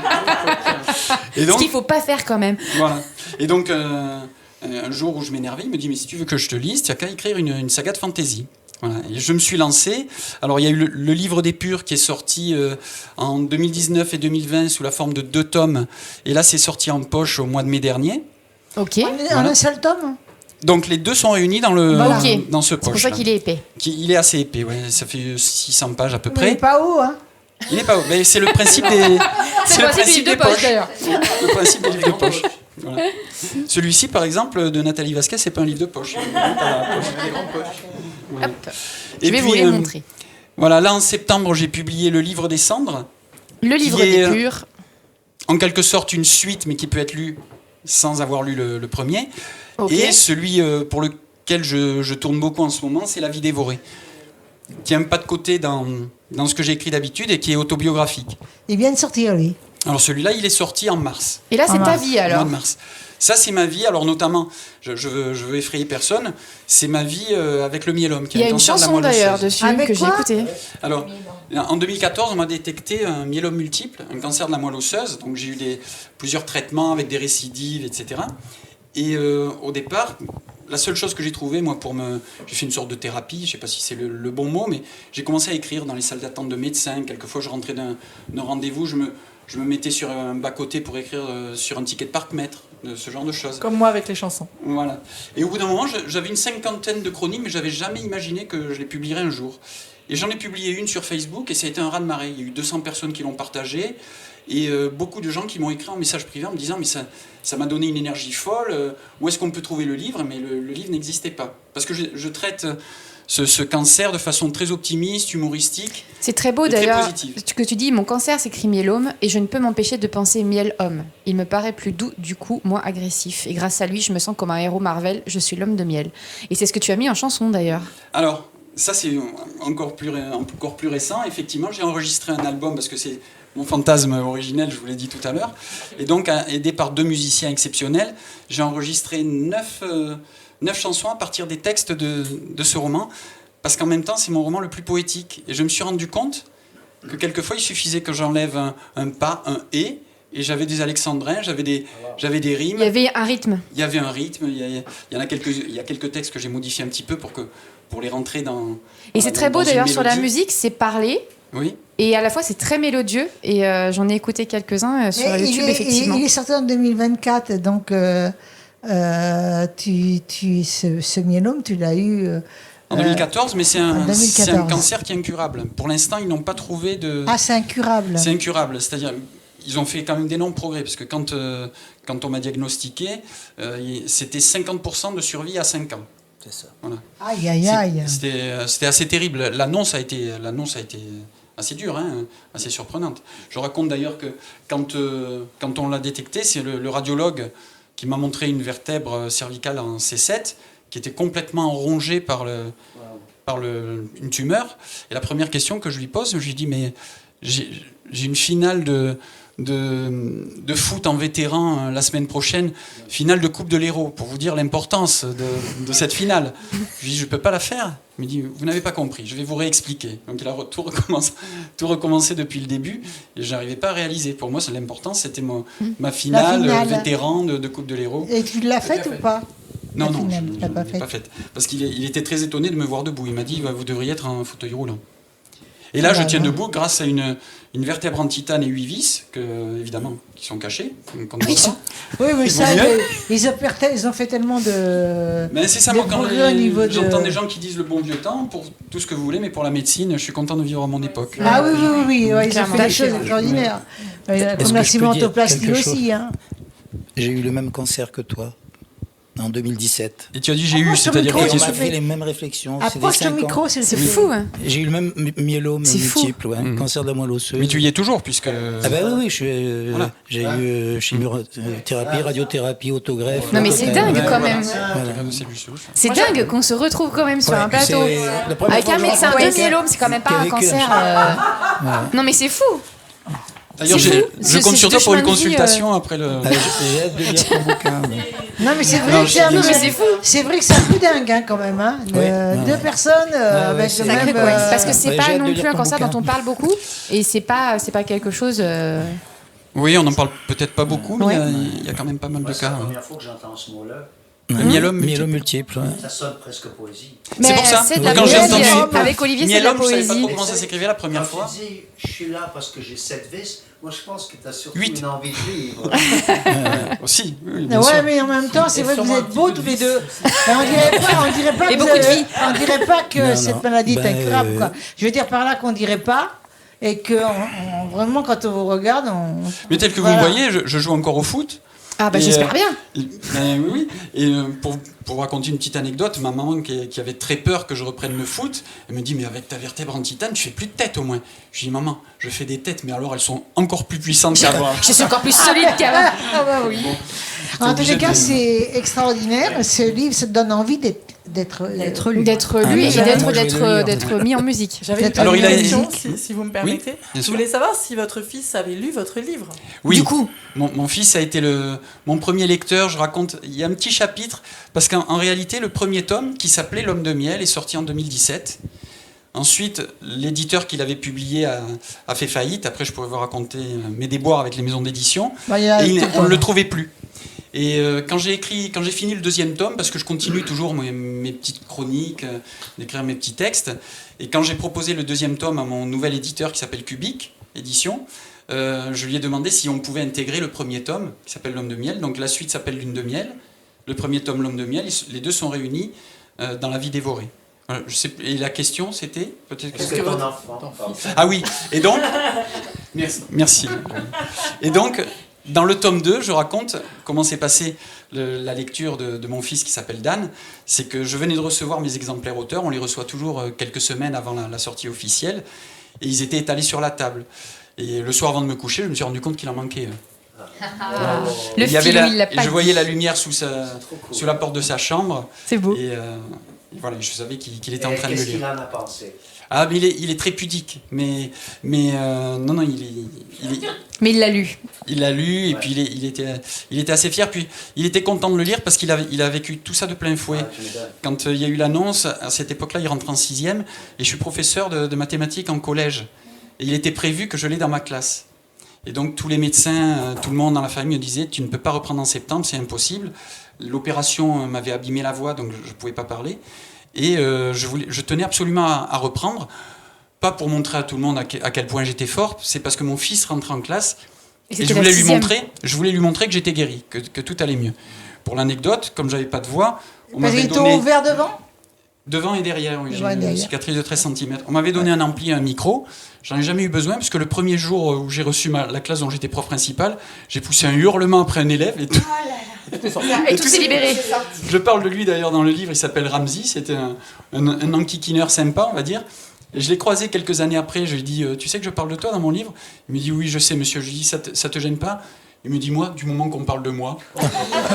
Et donc, ce qu'il ne faut pas faire quand même. Voilà. Et donc un jour où je m'énervais, il me dit, mais si tu veux que je te lise, tu n'as qu'à écrire une saga de fantaisie. Voilà. Et je me suis lancé. Alors il y a eu le livre des Purs qui est sorti en 2019 et 2020 sous la forme de 2 tomes. Et là c'est sorti en poche au mois de mai dernier. Ok. En un seul tome. Donc les 2 sont réunis dans ce poche. C'est pour ça qu'il est épais. Il est assez épais, ouais. Ça fait 600 pages à peu près. Il n'est pas haut, hein. Il n'est pas haut. Mais c'est le principe des. C'est le principe des poches d'ailleurs. Le principe des livres de poche. Voilà. Celui-ci, par exemple, de Nathalie Vasquez, c'est pas un livre de poche. Hop. Je vais vous les montrer. Voilà, là en septembre, j'ai publié Le Livre des Cendres. Le Livre des Purs. En quelque sorte une suite, mais qui peut être lue sans avoir lu le premier. Okay. Et celui pour lequel je tourne beaucoup en ce moment, c'est La vie dévorée, qui a un pas de côté dans ce que j'ai écrit d'habitude et qui est autobiographique. Il vient de sortir, lui. Alors celui-là, il est sorti en mars. Et là, c'est ta vie alors? Au mois de mars. Ça, c'est ma vie. Alors notamment, je veux effrayer personne, c'est ma vie avec le myélome. Il y a une chanson d'ailleurs dessus que j'ai écoutée. Alors, en 2014, on m'a détecté un myélome multiple, un cancer de la moelle osseuse. Donc j'ai eu plusieurs traitements avec des récidives, etc. Et au départ, la seule chose que j'ai trouvée, moi, j'ai fait une sorte de thérapie, je ne sais pas si c'est le bon mot, mais j'ai commencé à écrire dans les salles d'attente de médecins. Quelquefois, je rentrais d'un rendez-vous, je me mettais sur un bas-côté pour écrire sur un ticket de parc-mètre, ce genre de choses. Comme moi avec les chansons. Voilà. Et au bout d'un moment, j'avais une 50aine de chroniques, mais je n'avais jamais imaginé que je les publierais un jour. Et j'en ai publié une sur Facebook et ça a été un raz-de-marée. Il y a eu 200 personnes qui l'ont partagé et beaucoup de gens qui m'ont écrit en message privé en me disant mais ça m'a donné une énergie folle, où est-ce qu'on peut trouver le livre? Mais le livre n'existait pas. Parce que je traite ce cancer de façon très optimiste, humoristique. C'est très beau d'ailleurs ce que tu dis, mon cancer s'écrit myélome et je ne peux m'empêcher de penser miel-homme. Il me paraît plus doux, du coup, moins agressif. Et grâce à lui, je me sens comme un héros Marvel, je suis l'homme de miel. Et c'est ce que tu as mis en chanson d'ailleurs. Alors, ça c'est encore plus récent. Effectivement, j'ai enregistré un album parce que c'est mon fantasme originel, je vous l'ai dit tout à l'heure. Et donc, aidé par 2 musiciens exceptionnels, j'ai enregistré 9 chansons à partir des textes de ce roman, parce qu'en même temps, c'est mon roman le plus poétique. Et je me suis rendu compte que quelquefois, il suffisait que j'enlève un pas, un « et j'avais des alexandrins, j'avais des rimes. Il y avait un rythme. Il y avait un rythme. Il y a quelques textes que j'ai modifiés un petit peu pour les rentrer dans... Et c'est très beau d'ailleurs sur la musique, c'est parlé. Oui. Et à la fois, c'est très mélodieux. Et j'en ai écouté quelques-uns sur YouTube, effectivement. Il est sorti en 2024, donc ce myélome, tu l'as eu... en 2014, mais c'est un cancer qui est incurable. Pour l'instant, ils n'ont pas trouvé de... Ah, c'est incurable. C'est incurable, c'est-à-dire... Ils ont fait quand même d'énormes progrès, parce que quand on m'a diagnostiqué, c'était 50% de survie à 5 ans. C'est ça. Voilà. Aïe, aïe, aïe. C'était assez terrible. L'annonce a été assez dure, hein, assez surprenante. Je raconte d'ailleurs que quand on l'a détecté, c'est le radiologue qui m'a montré une vertèbre cervicale en C7 qui était complètement rongée par une tumeur. Et la première question que je lui pose, je lui dis, mais j'ai une finale de foot en vétéran la semaine prochaine, finale de Coupe de l'Hérault, pour vous dire l'importance de cette finale. Je lui dis, je ne peux pas la faire. Il me dit, vous n'avez pas compris, je vais vous réexpliquer. Donc il a tout recommencé depuis le début, et je n'arrivais pas à réaliser. Pour moi, l'important, c'était ma finale vétéran de Coupe de l'Hérault. Et tu l'as faite ou pas? Non, je ne l'ai pas faite. Parce qu'il était très étonné de me voir debout. Il m'a dit, vous devriez être en fauteuil roulant. Et là, je tiens debout grâce à une vertèbre en titane et 8 vis, évidemment, qui sont cachées. Oui, mais ça, ils ont fait tellement de... Mais c'est ça, moi, quand j'entends des gens qui disent le bon vieux temps, pour tout ce que vous voulez, mais pour la médecine, je suis content de vivre à mon époque. Ah oui, ils ont fait des choses extraordinaires. Comme la cimentoplastie aussi. Hein. J'ai eu le même cancer que toi. En 2017. Et tu as dit j'ai eu, c'est-à-dire qu'on a fait les mêmes réflexions. Approche ton micro, c'est fou. Hein. J'ai eu le même myélome multiple, cancer de la moelle osseuse. Mais tu y es toujours, puisque... Ah ben oui, j'ai eu chimiothérapie, radiothérapie, autogreffe... Non mais c'est dingue quand même. C'est dingue qu'on se retrouve quand même sur un plateau avec un médecin de myélome, c'est quand même pas un cancer... Non mais c'est fou. D'ailleurs, je compte sur toi pour une consultation après le... J'ai hâte de lire ton bouquin. Non, mais c'est vrai, c'est vrai que c'est un peu dingue hein, quand même. Hein, deux personnes avec le même... Parce que c'est pas non plus un cancer dont on parle beaucoup et c'est pas quelque chose... Oui, on n'en parle peut-être pas beaucoup, mais il y a quand même pas mal de cas. C'est la première fois que j'entends ce mot-là. Myélome multiple. Ça sonne presque poésie. C'est pour ça. Quand j'ai entendu avec Olivier, c'est de la poésie. Je ne savais pas trop comment ça s'écrivait la première fois. Tu dis, je suis là parce que j'ai 7 vis. Moi, je pense que tu as surtout 8. une envie de vivre. Aussi. Oui, ouais, mais en même temps, c'est vrai que vous êtes beaux tous les deux. On dirait pas que cette maladie est incurable. Quoi. Je veux dire par là qu'on dirait pas. Et que vraiment, quand on vous regarde, Mais tel que vous me voyez, je joue encore au foot. Ah bah j'espère bien. Oui. Et pour vous raconter une petite anecdote, ma maman qui avait très peur que je reprenne le foot, elle me dit mais avec ta vertèbre en titane, tu fais plus de tête au moins. Je dis maman, je fais des têtes, mais alors elles sont encore plus puissantes qu'avant. Je suis encore plus solide qu'avant. Ah bah oui. En tous les cas, c'est extraordinaire. Ce livre, ça te donne envie d'être lu. D'être lu et d'être mis en musique. J'avais une question, si vous me permettez. Je voulais savoir si votre fils avait lu votre livre. Oui. Du coup, mon fils a été mon premier lecteur. Je raconte, il y a un petit chapitre, parce qu'en réalité, le premier tome, qui s'appelait L'Homme de Miel, est sorti en 2017. Ensuite, l'éditeur qui l'avait publié a fait faillite. Après, je pourrais vous raconter mes déboires avec les maisons d'édition. On ne le trouvait plus. Et quand j'ai fini le deuxième tome, parce que je continue toujours mes petites chroniques, d'écrire mes petits textes, et quand j'ai proposé le deuxième tome à mon nouvel éditeur qui s'appelle Cubic Édition, je lui ai demandé si on pouvait intégrer le premier tome, qui s'appelle L'Homme de Miel. Donc la suite s'appelle Lune de Miel. Le premier tome, L'Homme de Miel, les deux sont réunis dans La Vie dévorée. Voilà, je sais, et la question, c'était peut-être Est-ce que ton enfant... Ah oui, et donc... Merci. Et donc, dans le tome 2, je raconte comment s'est passée la lecture de mon fils qui s'appelle Dan. C'est que je venais de recevoir mes exemplaires auteurs, on les reçoit toujours quelques semaines avant la sortie officielle, et ils étaient étalés sur la table. Et le soir avant de me coucher, je me suis rendu compte qu'il en manquait un. Le Il y avait film, il l'a pas je dit. voyais la lumière sous la porte de sa chambre. C'est beau. Et voilà, je savais qu'il était en train de le Qu'est-ce qu'il lire. en a pensé? Ah, mais il est très pudique. Mais non, Mais il l'a lu. il l'a lu et puis il était assez fier. Puis il était content de le lire parce qu'il a vécu tout ça de plein fouet. Quand il y a eu l'annonce, à cette époque-là, il rentre en 6e et je suis professeur de mathématiques en collège. Et il était prévu que je l'ai dans ma classe. Et donc tous les médecins, tout le monde dans la famille me disait tu ne peux pas reprendre en septembre, c'est impossible. L'opération m'avait abîmé la voix, donc je ne pouvais pas parler. Et je tenais absolument à reprendre, pas pour montrer à tout le monde à quel point j'étais fort, c'est parce que mon fils rentrait en classe et je voulais lui montrer que j'étais guéri, que tout allait mieux. Pour l'anecdote, comme j'avais pas de voix, on Parce m'avait qu'ils t'ont donné... ouvert devant? Devant et derrière, oui. J'ai Ouais, une derrière. cicatrice de 13 cm. On m'avait donné un ampli et un micro. J'en ai jamais eu besoin, puisque le premier jour où j'ai reçu la classe dont j'étais prof principal, j'ai poussé un hurlement après un élève et tout. Et tout s'est libéré. Je parle de lui d'ailleurs dans le livre, il s'appelle Ramzi, c'était un enquiquineur sympa, on va dire. Et je l'ai croisé quelques années après, je lui ai dit tu sais que je parle de toi dans mon livre? Il me dit oui, je sais monsieur. Je lui dis ça te gêne pas? Il me dit moi, du moment qu'on parle de moi.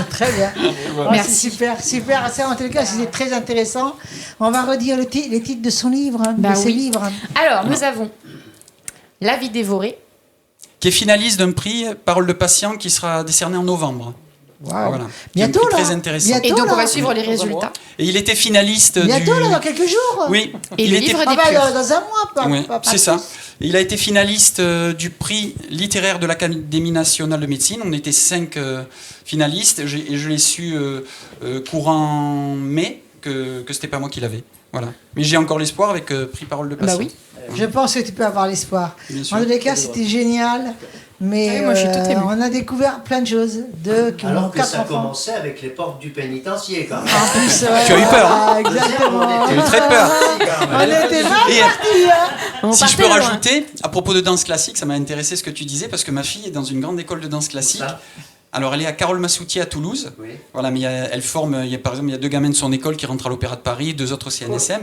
Très bien. Voilà. Ouais, c'est super, super. Ça, en tout cas, c'était très intéressant. On va redire les titres de son livre, Bah de ses oui. livres. Alors, nous avons La vie dévorée. Qui est finaliste d'un prix Parole de patient qui sera décerné en novembre. Wow. Voilà. Bientôt, Qui est un prix là. très intéressant. Bientôt, Et donc, là. on va suivre les résultats. Et il était finaliste Bientôt, là, dans quelques jours. Oui. Et il le était... livre Ah des bah, purs. dans un mois, pas, Oui, pas c'est plus. ça. Et il a été finaliste du prix littéraire de l'Académie nationale de médecine. On était 5 finalistes et je l'ai su courant mai que c'était pas moi qui l'avais. Voilà. Mais j'ai encore l'espoir avec prix Parole de patient. Bah oui. Je pense que tu peux avoir l'espoir. Bien sûr. En tous les cas, c'était génial. Mais Oui, moi, je suis toute émue. on a découvert plein de choses. Qui Alors ont que 4 ça enfants. commençait avec les portes du pénitencier, quand même. En plus, Tu as eu peur, ah, exactement. J'ai eu très peur. On était mal Et, partis. Hein. On si je partait peux de loin. rajouter, à propos de danse classique, ça m'a intéressé ce que tu disais, parce que ma fille est dans une grande école de danse classique. Ça. Alors, elle est à Carole Massoutier à Toulouse. Oui. Voilà, mais elle forme, par exemple, il y a 2 gamins de son école qui rentrent à l'Opéra de Paris, 2 autres au CNSM.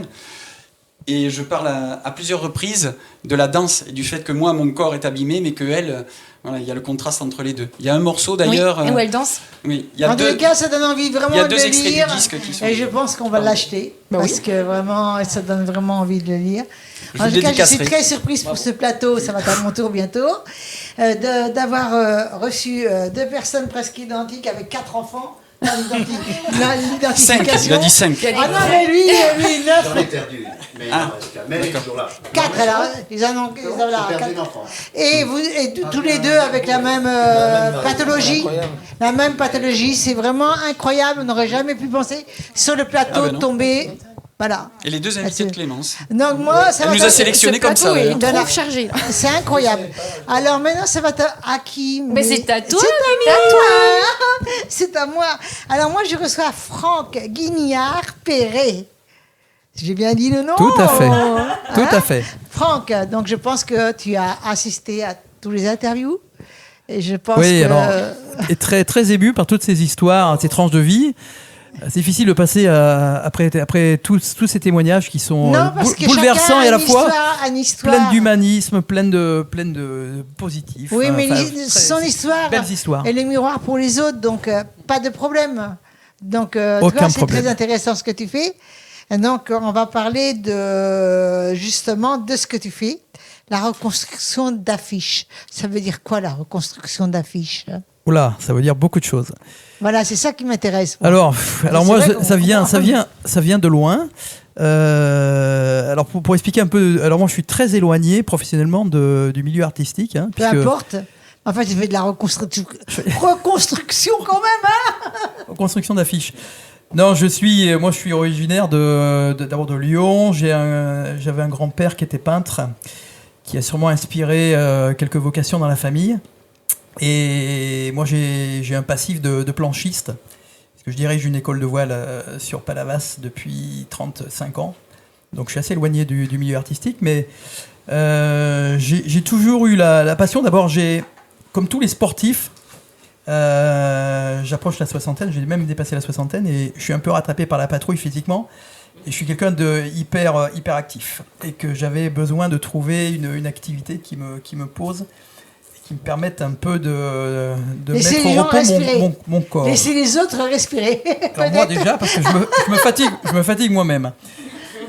Et je parle à plusieurs reprises de la danse et du fait que moi, mon corps est abîmé, mais que elle, voilà, il y a le contraste entre les deux. Il y a un morceau d'ailleurs. Oui. Et où elle danse. Oui, il y a En tous les cas, ça donne envie vraiment il y a de 2 le extraits lire. du disque qui sont. Et je pense qu'on va l'acheter. Bah parce oui. que vraiment, ça donne vraiment envie de le lire. Je En vous tout cas, je suis dédicacerai. très surprise pour ce plateau. Ça va être à mon tour bientôt. D'avoir reçu 2 personnes presque identiques avec 4 enfants. Dans 5, il a dit 5. Ah non, mais lui, 9. J'en ai perdu. Mais Ah, mais il est toujours là. 4 alors. Ils en ont là, J'ai perdu 4. un enfant. Et, tous les deux avec la même pathologie. La même pathologie, c'est vraiment incroyable. On n'aurait jamais pu penser sur le plateau Ah ben de non. tomber. Voilà. Et les 2 invités de Clémence. Donc moi, ça Elle va nous a être- sélectionnés comme ça. Plateau est d'ailleurs. trop chargé. Là. C'est incroyable. Alors maintenant, ça va être à qui? Mais c'est à toi, C'est à toi. C'est à moi. Alors moi, je reçois Franck Guignard-Perret. J'ai bien dit le nom? Tout à fait. Hein? Tout à fait. Franck, donc je pense que tu as assisté à tous les interviews. Et je pense Oui, que... alors, et très, très ému par toutes ces histoires, ces tranches de vie. C'est difficile de passer après tous ces témoignages qui sont Non, parce que bouleversants chacun et à la a une fois histoire, une histoire. pleines d'humanisme, pleines de positifs. Oui, mais Enfin, son histoire belles histoires. est le miroir pour les autres, donc pas de problème. Donc, tu vois, Aucun c'est problème. très intéressant ce que tu fais. Et donc, on va parler justement de ce que tu fais, la reconstruction d'affiches. Ça veut dire quoi, la reconstruction d'affiches? Oula, ça veut dire beaucoup de choses. Voilà, c'est ça qui m'intéresse. moi. Alors c'est moi, vrai qu'on ça vient de loin. Alors pour expliquer un peu, alors moi je suis très éloigné professionnellement du milieu artistique. Hein, Peu importe. Enfin, tu fais de la reconstruction. Reconstruction quand même, hein? Construction d'affiches. Non, moi je suis originaire d'abord de Lyon. J'avais un grand-père qui était peintre, qui a sûrement inspiré quelques vocations dans la famille. Et moi j'ai un passif de planchiste. Parce que je dirige une école de voile sur Palavas depuis 35 ans. Donc je suis assez éloigné du milieu artistique, mais j'ai toujours eu la passion. D'abord, comme tous les sportifs, j'approche la soixantaine, j'ai même dépassé la soixantaine et je suis un peu rattrapé par la patrouille physiquement. Et je suis quelqu'un de hyper actif et que j'avais besoin de trouver une activité qui me pose et qui me permette un peu de mettre au repos mon corps. Laissez les autres respirer. Alors moi déjà, parce que je me fatigue moi-même.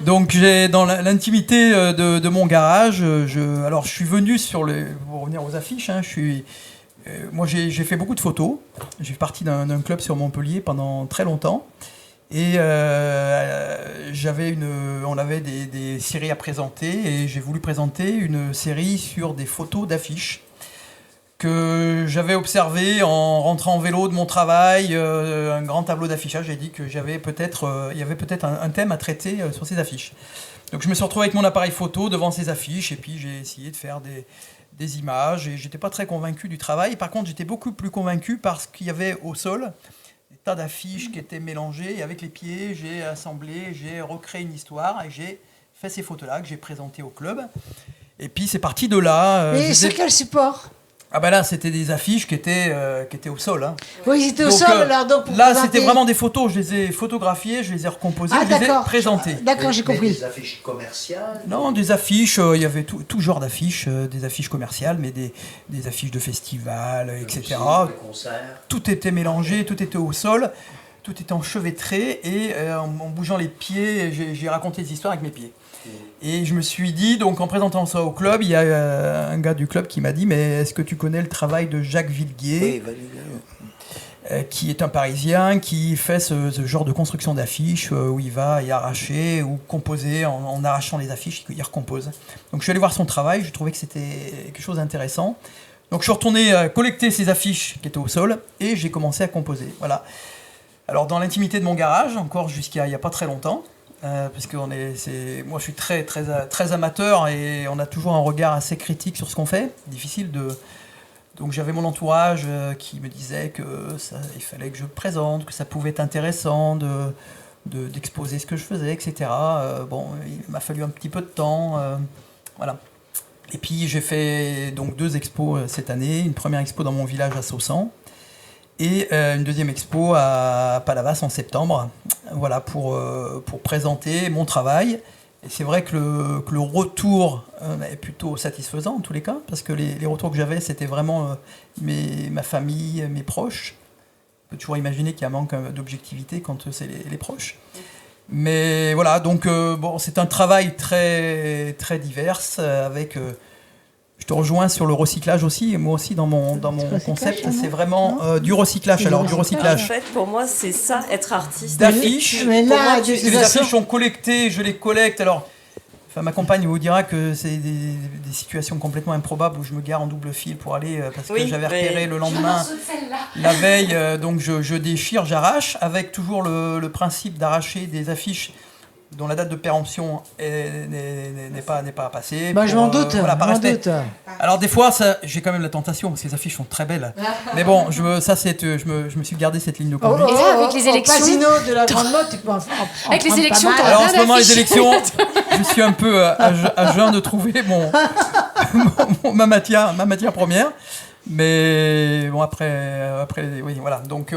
Donc j'ai dans l'intimité de mon garage, alors je suis venu pour revenir aux affiches, hein, moi j'ai fait beaucoup de photos. J'ai fait partie d'un club sur Montpellier pendant très longtemps. Et on avait des séries à présenter et j'ai voulu présenter une série sur des photos d'affiches que j'avais observées en rentrant en vélo de mon travail, un grand tableau d'affichage. J'ai dit que il y avait peut-être un thème à traiter sur ces affiches. Donc je me suis retrouvé avec mon appareil photo devant ces affiches et puis j'ai essayé de faire des images et j'étais pas très convaincu du travail. Par contre, j'étais beaucoup plus convaincu parce qu'il y avait au sol des tas d'affiches qui étaient mélangées et avec les pieds, j'ai assemblé, j'ai recréé une histoire et j'ai fait ces photos-là que j'ai présentées au club. Et puis c'est parti de là. Mais sur quel support ? Ah ben là, c'était des affiches qui étaient au sol. Hein. Oui, ils étaient au sol. Alors donc là, c'était vraiment des photos. Je les ai photographiées, je les ai recomposées, je les ai présentées. D'accord, j'ai compris. Des affiches commerciales ? Non, des affiches. Il y avait tout genre d'affiches, des affiches commerciales, mais des affiches de festivals, etc. Des concerts. Tout était mélangé, tout était au sol, tout était enchevêtré et en bougeant les pieds, j'ai raconté des histoires avec mes pieds. Et je me suis dit, donc en présentant ça au club, il y a un gars du club qui m'a dit, mais est-ce que tu connais le travail de Jacques Villeguier, qui est un Parisien, qui fait ce genre de construction d'affiches, où il va y arracher ou composer, en arrachant les affiches, il recompose. Donc je suis allé voir son travail, je trouvais que c'était quelque chose d'intéressant. Donc je suis retourné collecter ces affiches qui étaient au sol, et j'ai commencé à composer. Voilà. Alors dans l'intimité de mon garage, encore jusqu'à il n'y a pas très longtemps, parce que moi je suis très amateur et on a toujours un regard assez critique sur ce qu'on fait. Difficile donc j'avais mon entourage qui me disait il fallait que je présente, que ça pouvait être intéressant d'exposer ce que je faisais, etc. Bon, il m'a fallu un petit peu de temps, voilà. Et puis j'ai fait donc 2 expos cette année, une première expo dans mon village à Saussan, et une deuxième expo à Palavas en septembre, voilà, pour présenter mon travail. Et c'est vrai que le retour est plutôt satisfaisant en tous les cas, parce que les retours que j'avais, c'était vraiment ma famille, mes proches. On peut toujours imaginer qu'il y a un manque d'objectivité quand c'est les proches. Mais voilà, donc c'est un travail très, très divers avec... Je te rejoins sur le recyclage aussi, et moi aussi dans mon concept, c'est vraiment du recyclage. Du recyclage. En fait, pour moi, c'est ça, être artiste. D'affiches. Mais là, les affiches sont collectées, je les collecte. Alors, ma compagne vous dira que c'est des situations complètement improbables où je me gare en double fil pour aller, parce que j'avais repéré le lendemain, la veille, donc je déchire, j'arrache, avec toujours le principe d'arracher des affiches dont la date de péremption n'est pas passée. Bah, je m'en doute. Alors des fois, j'ai quand même la tentation, parce que les affiches sont très belles. Mais bon, je me suis gardé cette ligne de conduite. Et là, avec les élections... Au casino de la Grande Motte, tu peux en avec les élections, pas mal. Alors en ce moment, les élections, je suis un peu à jeun de trouver ma matière première. Mais bon, après oui, voilà. Donc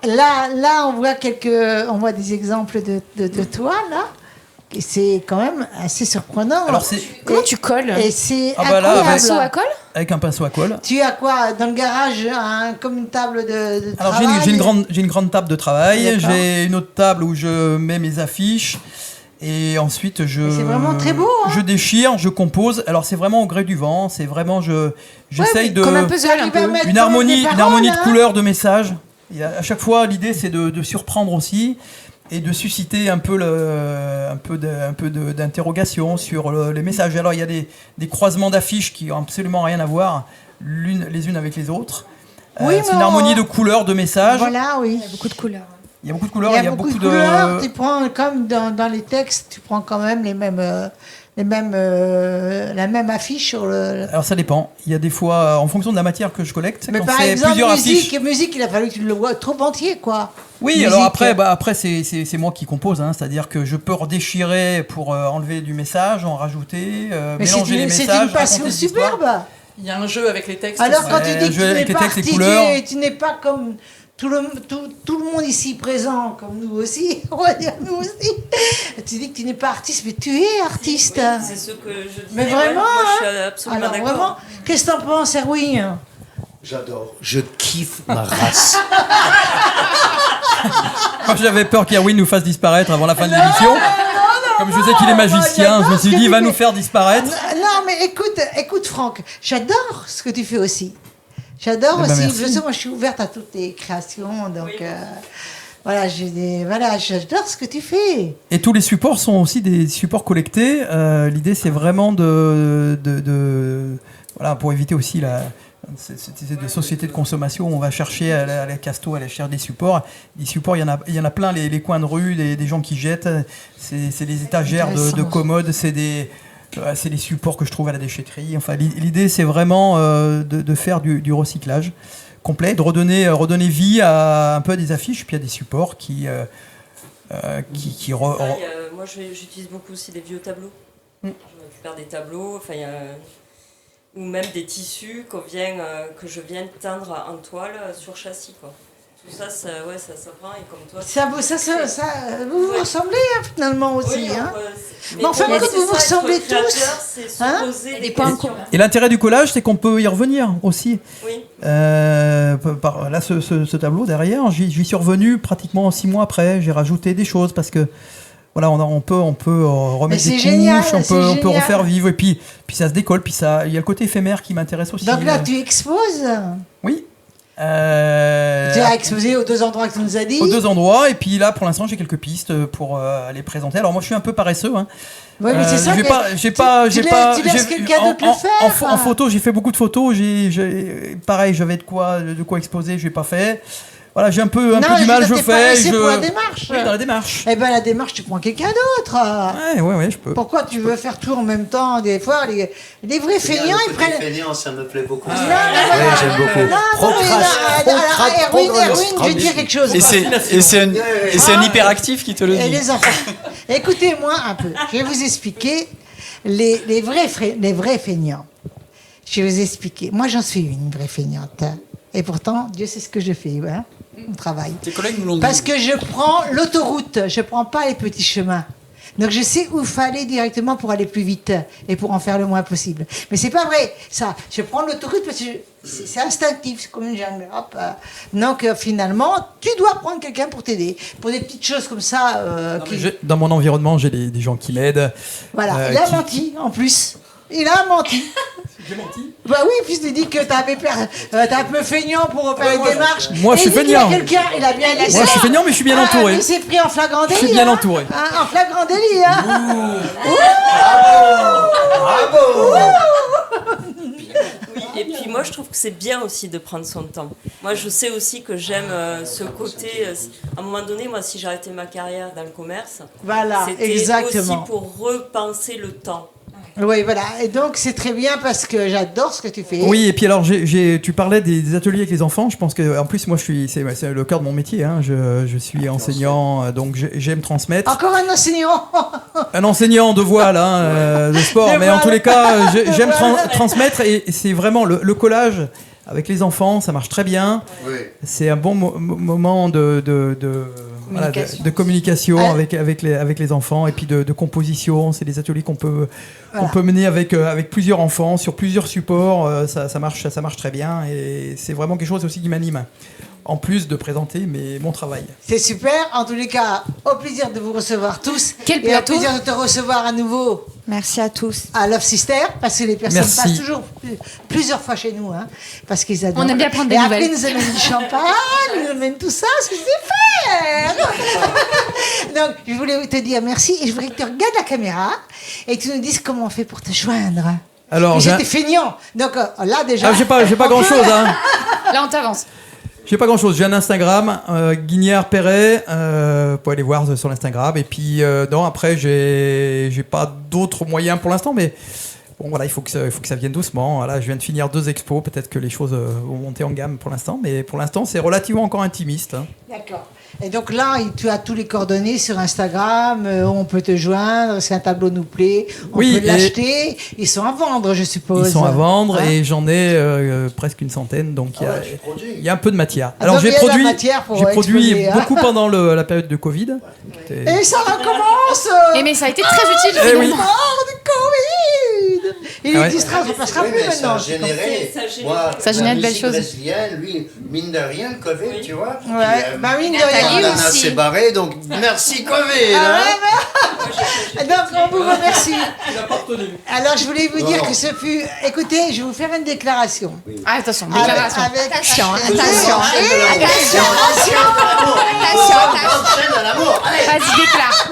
là, on voit des exemples de toi là. Et c'est quand même assez surprenant. Alors comment tu colles? Et c'est un pinceau à colle? Avec un pinceau à colle. Tu as quoi dans le garage, comme une table de travail? Alors j'ai une grande table de travail. J'ai une autre table où je mets mes affiches. Et ensuite, c'est vraiment très beau, hein. Je déchire, je compose. Alors, c'est vraiment au gré du vent. C'est vraiment, j'essaye de... Comme un puzzle, un peu. Une harmonie de couleurs, de messages. Et à chaque fois, l'idée, c'est de surprendre aussi et de susciter un peu d'interrogation sur les messages. Alors, il y a des croisements d'affiches qui n'ont absolument rien à voir les unes avec les autres. C'est une harmonie de couleurs, de messages. Voilà, oui. Il y a beaucoup de couleurs. Il y a beaucoup de couleurs, il y a beaucoup de couleurs. Tu prends comme dans les textes, tu prends quand même les mêmes la même affiche sur le... Alors ça dépend. Il y a des fois, en fonction de la matière que je collecte, Mais quand par c'est exemple, plusieurs affiches. musique, il a fallu que tu le vois trop entier, quoi. Oui, Musique. alors après c'est moi qui compose, hein, c'est-à-dire que je peux redéchirer pour enlever du message, en rajouter, Mais mélanger les c'est messages. une passion raconter des histoires. superbe. Il y a un jeu avec les textes. Alors aussi. quand tu dis que tu jouer n'es avec les pas textes, les artiste, couleurs. tu n'es pas comme tout le monde ici présent, comme nous aussi, on va dire nous aussi. Tu dis que tu n'es pas artiste, mais tu es artiste. Oui, c'est ce que je disais. Mais ouais, vraiment, moi, je suis hein. absolument Alors d'accord. vraiment, qu'est-ce que t'en penses, Erwin? J'adore. Je kiffe ma race. Moi j'avais peur qu'Erwin nous fasse disparaître avant la fin de l'émission. Comme je sais qu'il est magicien, je me suis dit il va nous faire disparaître. Non, mais écoute Franck, j'adore ce que tu fais aussi. J'adore Eh ben, aussi. merci. Je sais, moi, je suis ouverte à toutes tes créations, donc voilà, j'adore ce que tu fais. Et tous les supports sont aussi des supports collectés. L'idée c'est vraiment voilà, pour éviter aussi cette idée de société de consommation où on va chercher à la Casto, à la chercher des supports. Des supports, il y en a plein, les coins de rue, des gens qui jettent. C'est des étagères de commodes, c'est des supports que je trouve à la déchetterie. Enfin, l'idée, c'est vraiment de faire du recyclage complet, de redonner vie à un peu à des affiches, puis à des supports qui Moi, j'utilise beaucoup aussi des vieux tableaux. Je récupère des tableaux, ou même des tissus que je viens teindre en toile sur châssis, quoi. Tout ça, ça prend, et comme toi... Vous vous ressemblez, hein, finalement, aussi. Oui, hein. mais enfin, pour moi, vous vous ressemblez tous. C'est se poser des questions. Et l'intérêt du collage, c'est qu'on peut y revenir aussi. Oui. Là, ce tableau derrière, j'y suis revenu pratiquement 6 mois après. J'ai rajouté des choses parce que voilà, on peut remettre des couches, on peut refaire vivre, et puis ça se décolle, puis il y a le côté éphémère qui m'intéresse aussi. Donc là, tu exposes. Oui. Tu as exposé aux 2 endroits que tu nous as dit. Aux 2 endroits, et puis là, pour l'instant, j'ai quelques pistes pour aller présenter. Alors moi, je suis un peu paresseux. Hein. Oui, mais c'est ça. Tu laisses quelqu'un d'autre le faire. En photo, j'ai fait beaucoup de photos. Pareil, j'avais de quoi exposer, je l'ai pas fait. Voilà, j'ai un peu du mal, je fais. Pour la démarche. Oui, dans la démarche. Eh ben la démarche, tu prends quelqu'un d'autre. Ouais, je peux. Pourquoi tu veux faire tout en même temps? Des fois, les vrais feignants, ils prennent. Feignant, ça me plaît beaucoup. Oui, j'aime beaucoup. Erwin, je vais te dire quelque chose. Et c'est un hyperactif qui te le Et dit. les enfants, écoutez-moi un peu. Je vais vous expliquer les vrais feignants. Je vais vous expliquer. Moi, j'en suis une vraie feignante. Et pourtant, Dieu sait ce que je fais, hein, mon travail. Tes collègues nous l'ont dit. Parce que je prends l'autoroute, je prends pas les petits chemins. Donc je sais où il faut aller directement pour aller plus vite et pour en faire le moins possible. Mais c'est pas vrai, ça. Je prends l'autoroute parce que c'est instinctif, c'est comme une jungle. Hop. Donc finalement, tu dois prendre quelqu'un pour t'aider. Pour des petites choses comme ça. Dans mon environnement, j'ai des gens qui m'aident. Voilà, il a menti en plus. Il a menti. J'ai menti. Bah oui, puis il dit que t'es un peu feignant pour faire les démarches. Moi, je suis feignant. Il a bien dit ça. Moi, je suis feignant, mais je suis bien entouré. Il s'est pris en flagrant délit. Je suis bien entouré. En flagrant délit, hein. Bravo. Oui, et puis moi, je trouve que c'est bien aussi de prendre son temps. Moi, je sais aussi que j'aime ce côté... à un moment donné, moi, si j'arrêtais ma carrière dans le commerce, voilà, c'était exactement. aussi pour repenser le temps. Oui, voilà. Et donc, c'est très bien parce que j'adore ce que tu fais. Oui, et puis alors, tu parlais des ateliers avec les enfants. Je pense que, en plus, moi, c'est le cœur de mon métier. Hein. Je suis enseignant, donc j'aime transmettre. Encore un enseignant. Un enseignant de voile, de sport. Mais en tous les cas, j'aime transmettre. Et c'est vraiment le collage avec les enfants, ça marche très bien. Oui. C'est un bon moment de communication avec les enfants, et puis de composition. C'est des ateliers qu'on peut mener avec plusieurs enfants sur plusieurs supports. Ça marche très bien, et c'est vraiment quelque chose aussi qui m'anime, en plus de présenter mon travail. C'est super. En tous les cas, au plaisir de vous recevoir tous. Quel plateau. Au plaisir de te recevoir à nouveau. Merci à tous. À Love Sister, parce que les personnes passent toujours plusieurs fois chez nous, hein, parce qu'ils adorent. On aime bien prendre des nouvelles. Et après, nouvelles. ils nous amènent du champagne, ils nous amènent tout ça, c'est super. Donc, je voulais te dire merci, et je voudrais que tu regardes la caméra et que tu nous dises comment on fait pour te joindre. Alors, j'étais feignant, donc là déjà. J'ai pas grand chose, hein. Là, on t'avance. J'ai pas grand chose. J'ai un Instagram, Guignard Perret. Vous pouvez aller voir sur l'Instagram. Et puis, non, après, j'ai pas d'autres moyens pour l'instant, mais bon, voilà, il faut que ça vienne doucement. Voilà, je viens de finir 2 expos. Peut-être que les choses vont monter en gamme pour l'instant, mais pour l'instant, c'est relativement encore intimiste. Hein. D'accord. Et donc là, tu as tous les coordonnées sur Instagram, on peut te joindre, si un tableau nous plaît, on peut l'acheter. Ils sont à vendre, je suppose. Ils sont à vendre Hein et j'en ai presque une centaine, donc il y a un peu de matière. Alors donc j'ai produit exposer, beaucoup pendant la période de Covid. Et ça recommence mais ça a été très utile. Eh oui. Mort du Covid. Il Ah ouais. est distrait, ça passera plus maintenant. Ça génère de belles choses. Lui, mine de rien, le Covid, tu vois. Ouais, bah mine de rien. On en a assez barré, donc merci Covid. Ah hein. ouais, donc on vous remercie. Alors je voulais vous dire que ce fut... Écoutez, je vais vous faire une déclaration. Ah, attention, déclaration. Attention. Vas-y, déclare.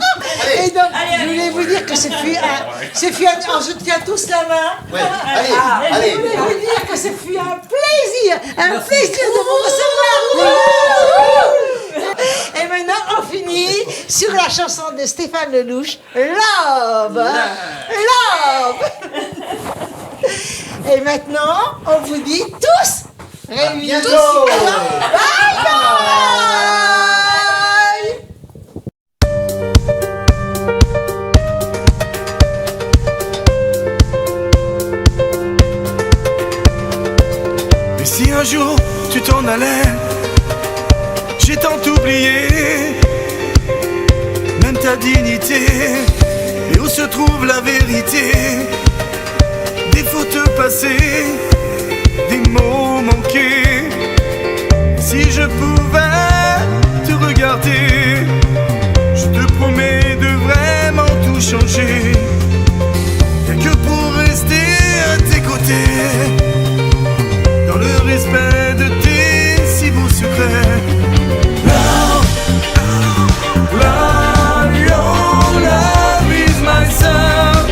Et donc, je voulais vous dire que ce fut un... On se tient tous la main. Ouais. Allez. Je voulais vous dire que ce fut un plaisir de vous recevoir. Et maintenant, on finit sur la chanson de Stéphane Lelouch, Love. Et maintenant, on vous dit tous, réunis tous, bye bye. Et si un jour tu t'en allais, j'ai tant oublié, même ta dignité. Et où se trouve la vérité des fautes passées, des mots manqués? Si je pouvais te regarder, je te promets de vraiment tout changer. Rien que pour rester à tes côtés, dans le respect de tes si beaux secrets. Love, your love is my son.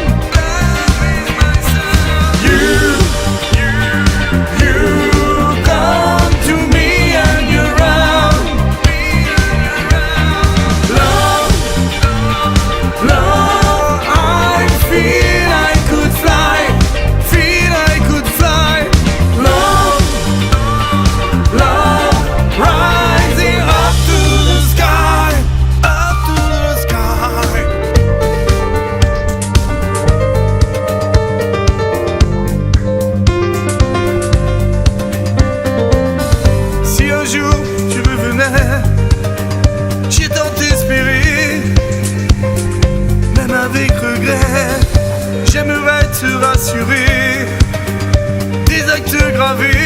You come to me and you're around. Love, I feel I could fly. Love, rising up to the sky, up to the sky. Si un jour tu revenais, j'ai tant espéré, même avec regret, j'aimerais te rassurer. Des actes gravés